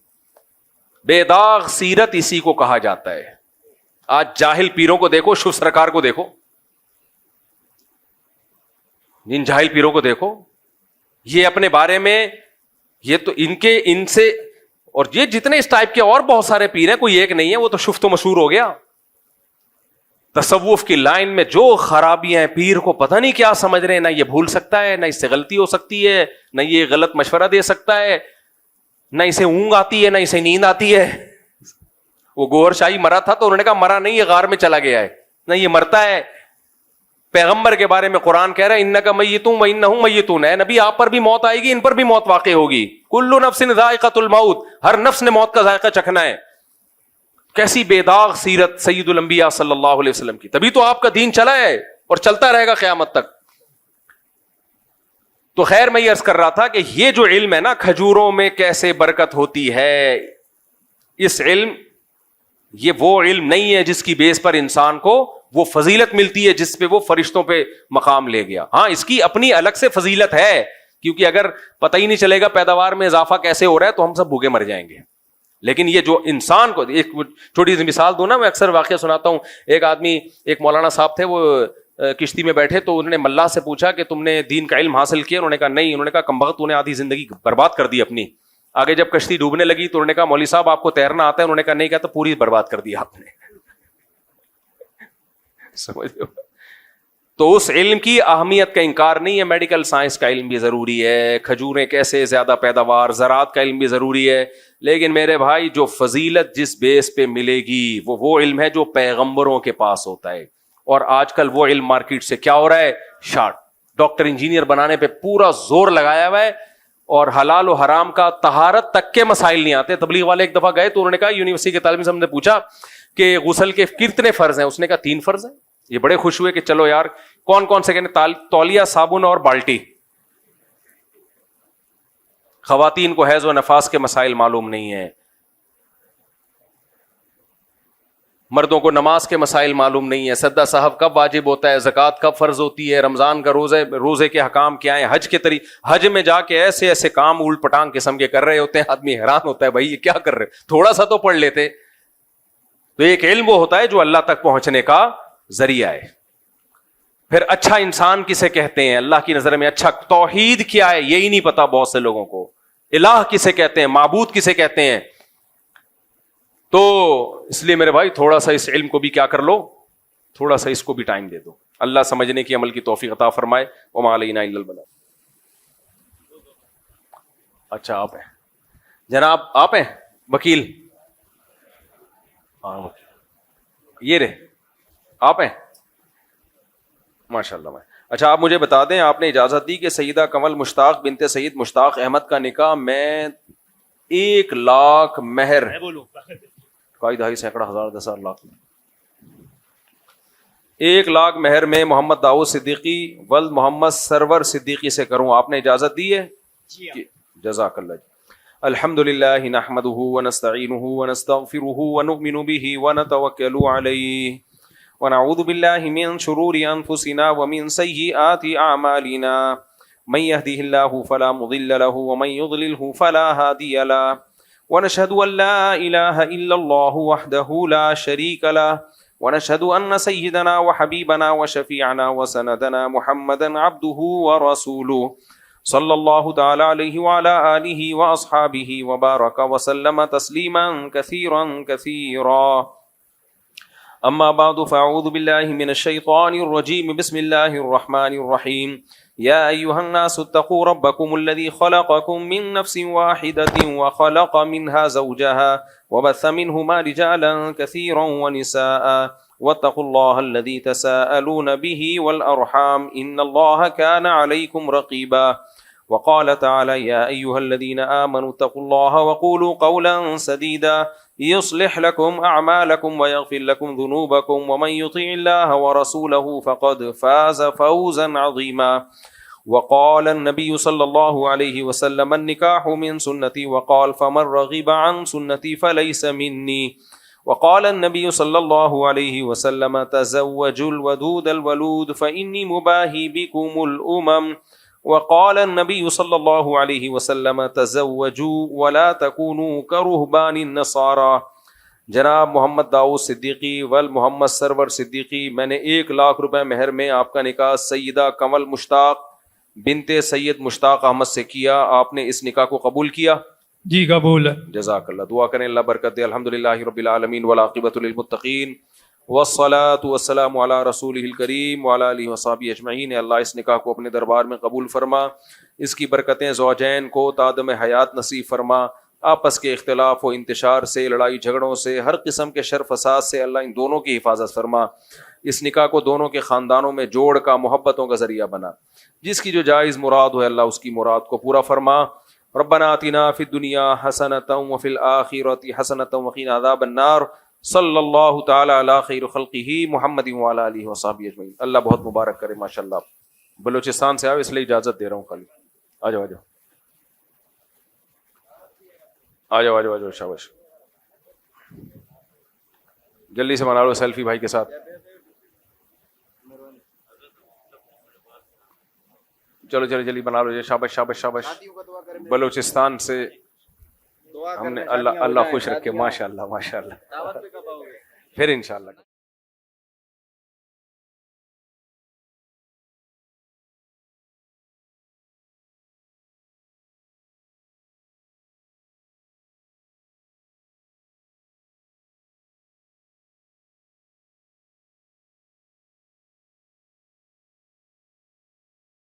بے داغ سیرت اسی کو کہا جاتا ہے. آج جاہل پیروں کو دیکھو, شیو سرکار کو دیکھو, ان جاہل پیروں کو دیکھو, یہ اپنے بارے میں, یہ تو ان سے, اور یہ جتنے اس ٹائپ کے اور بہت سارے پیر ہیں, کوئی ایک نہیں ہے, وہ تو شفت و مشہور ہو گیا. تصوف کی لائن میں جو خرابیاں ہیں, پیر کو پتہ نہیں کیا سمجھ رہے ہیں, نہ یہ بھول سکتا ہے, نہ اس سے غلطی ہو سکتی ہے, نہ یہ غلط مشورہ دے سکتا ہے, نہ اسے اونگ آتی ہے, نہ اسے نیند آتی ہے. وہ گوہر شاہی مرا تھا تو انہوں نے کہا مرا نہیں, یہ غار میں چلا گیا ہے, نہ یہ مرتا ہے. پیغمبر کے بارے میں قرآن کہہ رہا ہے انک میتون وانہم میتون, ہے نبی آپ پر بھی موت آئے گی, ان پر بھی موت واقع ہوگی. کل نفس ذائقۃ الموت, ہر نفس نے موت کا ذائقہ چکھنا ہے. کیسی بے داغ سیرت سید الانبیاء صلی اللہ علیہ وسلم کی, تبھی تو آپ کا دین چلا ہے اور چلتا رہے گا قیامت تک. تو خیر میں یہ عرض کر رہا تھا کہ یہ جو علم ہے نا, کھجوروں میں کیسے برکت ہوتی ہے, اس علم, یہ وہ علم نہیں ہے جس کی بیس پر انسان کو وہ فضیلت ملتی ہے جس پہ وہ فرشتوں پہ مقام لے گیا. ہاں اس کی اپنی الگ سے فضیلت ہے, کیونکہ اگر پتہ ہی نہیں چلے گا پیداوار میں اضافہ کیسے ہو رہا ہے تو ہم سب بھوکے مر جائیں گے. لیکن یہ جو انسان کو, ایک چھوٹی سی مثال دوں نا, میں اکثر واقعہ سناتا ہوں. ایک آدمی, ایک مولانا صاحب تھے, وہ کشتی میں بیٹھے تو انہوں نے ملا سے پوچھا کہ تم نے دین کا علم حاصل کیا؟ انہوں نے کہا نہیں. انہوں نے کہا کمبخت, تو نے آدھی زندگی برباد کر دی اپنی. آگے جب کشتی ڈوبنے لگی تو انہوں نے کہا مولوی صاحب آپ کو تیرنا آتا ہے؟ انہوں نے کہا نہیں. کہا تو پوری برباد کر دی آپ نے. سمجھ لو, تو اس علم کی اہمیت کا انکار نہیں ہے. میڈیکل سائنس کا علم بھی ضروری ہے, کھجوریں کیسے زیادہ پیداوار, زراعت کا علم بھی ضروری ہے, لیکن میرے بھائی جو فضیلت جس بیس پہ ملے گی وہ علم ہے جو پیغمبروں کے پاس ہوتا ہے. اور آج کل وہ علم مارکیٹ سے کیا ہو رہا ہے, شارٹ. ڈاکٹر انجینئر بنانے پہ پورا زور لگایا ہوا ہے, اور حلال و حرام کا طہارت تک کے مسائل نہیں آتے. تبلیغ والے ایک دفعہ گئے تو انہوں نے کہا, یونیورسٹی کے طالب علم نے پوچھا کہ غسل کے کتنے فرض ہیں؟ اس نے کہا 3 فرض ہیں. یہ بڑے خوش ہوئے کہ چلو یار, کون کون سے کہنے؟ تولیہ, صابن اور بالٹی. خواتین کو حیض و نفاس کے مسائل معلوم نہیں ہیں, مردوں کو نماز کے مسائل معلوم نہیں ہے, سدا صاحب کب واجب ہوتا ہے, زکوٰۃ کب فرض ہوتی ہے, رمضان کا روزے کے حکام کیا ہیں, حج کے طریقے, حج میں جا کے ایسے ایسے کام الٹ پٹانگ قسم کے کر رہے ہوتے ہیں, آدمی حیران ہوتا ہے بھائی یہ کیا کر رہے, تھوڑا سا تو پڑھ لیتے. تو ایک علم وہ ہوتا ہے جو اللہ تک پہنچنے کا ذریعہ ہے. پھر اچھا انسان کسے کہتے ہیں اللہ کی نظر میں؟ اچھا توحید کیا ہے یہی نہیں پتا بہت سے لوگوں کو. الہ کسے کہتے ہیں, معبود کسے کہتے ہیں؟ تو اس لیے میرے بھائی تھوڑا سا اس علم کو بھی کیا کر لو, تھوڑا سا اس کو بھی ٹائم دے دو. اللہ سمجھنے کی, عمل کی توفیق عطا فرمائے. وما علینا الا البلاغ. اچھا آپ ہیں جناب, آپ ہیں وکیل, یہ رہے آپ ہیں, ماشاء اللہ. اچھا آپ مجھے بتا دیں, آپ نے اجازت دی کہ سیدہ کنول مشتاق بنت سید مشتاق احمد کا نکاح میں 1 لاکھ مہر, 2.5 سینکڑا ہزار 10,000 لاکھ, 1 لاکھ مہر میں محمد داؤد صدیقی ولد محمد سرور صدیقی سے کروں, آپ نے اجازت دی ہے؟ جزاک اللہ. الحمد للہ نحمده ونستعینه ونستغفره ونؤمن به ونتوکل علیہ ونعوذ باللہ من شرور انفسنا ومن سیئات اعمالنا من يهده الله فلا مضل له ومن يضلله فلا هادي له ونشهد ان لا اله الا الله وحده لا شريك له ونشهد ان سيدنا وحبيبنا وشفيعنا وسندنا محمدا عبده ورسوله صلی اللہ تعالی علیہ وعلی آلہ واصحابہ وبارک وسلم تسلیما کثیرا کثیرا. اما بعد فاعوذ باللہ من الشیطان الرجیم. بسم اللہ الرحمن الرحیم. یا ایہا الناس اتقوا ربکم الذی خلقکم من نفس واحدۃ وخلق منها زوجها وبث منہما رجالا کثیرا ونساء واتقوا اللہ الذی تساءلون به والارحام ان اللہ کان علیکم رقیبا. وقال تعالى يا أيها الذين آمنوا اتقوا الله وقولوا قولا سديدا يصلح لكم أعمالكم ويغفر لكم ذنوبكم ومن يطع الله ورسوله فقد فاز فوزا عظيما. وقال النبي صلى الله عليه وسلم النكاح من سنتي وقال فمن رغب عن سنتي فليس مني. وقال النبي صلى الله عليه وسلم تزوجوا الودود الولود فإني مباهي بكم الأمم. وقال النبي صلى الله عليه وسلم تزوجوا ولا تكونوا كرهبان النصارى. جناب محمد داؤد صدیقی ول محمد سرور صدیقی، میں نے 1,00,000 روپے مہر میں آپ کا نکاح سیدہ کمل مشتاق بنت سید مشتاق احمد سے کیا. آپ نے اس نکاح کو قبول کیا؟ جی قبول ہے. جزاک اللہ. دعا کریں اللہ برکت دے. الحمدللہ رب العالمین والعاقبۃ للمتقین والصلاة والسلام علی رسولہ الکریم وعلی آلہ وصحبہ اجمعین. اللہ اس نکاح کو اپنے دربار میں قبول فرما. اس کی برکتیں زوجین کو تادم حیات نصیب فرما. آپس کے اختلاف و انتشار سے، لڑائی جھگڑوں سے، ہر قسم کے شر فساد سے اللہ ان دونوں کی حفاظت فرما. اس نکاح کو دونوں کے خاندانوں میں جوڑ کا، محبتوں کا ذریعہ بنا. جس کی جو جائز مراد ہو اللہ اس کی مراد کو پورا فرما. ربنا آتنا فی الدنیا حسنۃ وفی الآخرۃ حسنۃ وقنا عذاب النار. صلی اللہ تعالی علی خیر خلقہ محمد وعلی آلہ وصحبہ اجمعین. اللہ بہت مبارک کرے. ماشاءاللہ بلوچستان سے آؤ اس لیے اجازت دے رہا ہوں. خالی آ جاؤ آ جاؤ آ جاؤ آ جاؤ. شاباش. جلدی سے بنا لو سیلفی بھائی کے ساتھ. چلو چلو جلدی بنا لو. شاباش شاباش شاباش. بلوچستان سے ہم نے اللہ خوش رکھے. ماشاء اللہ ماشاء اللہ. پھر انشاءاللہ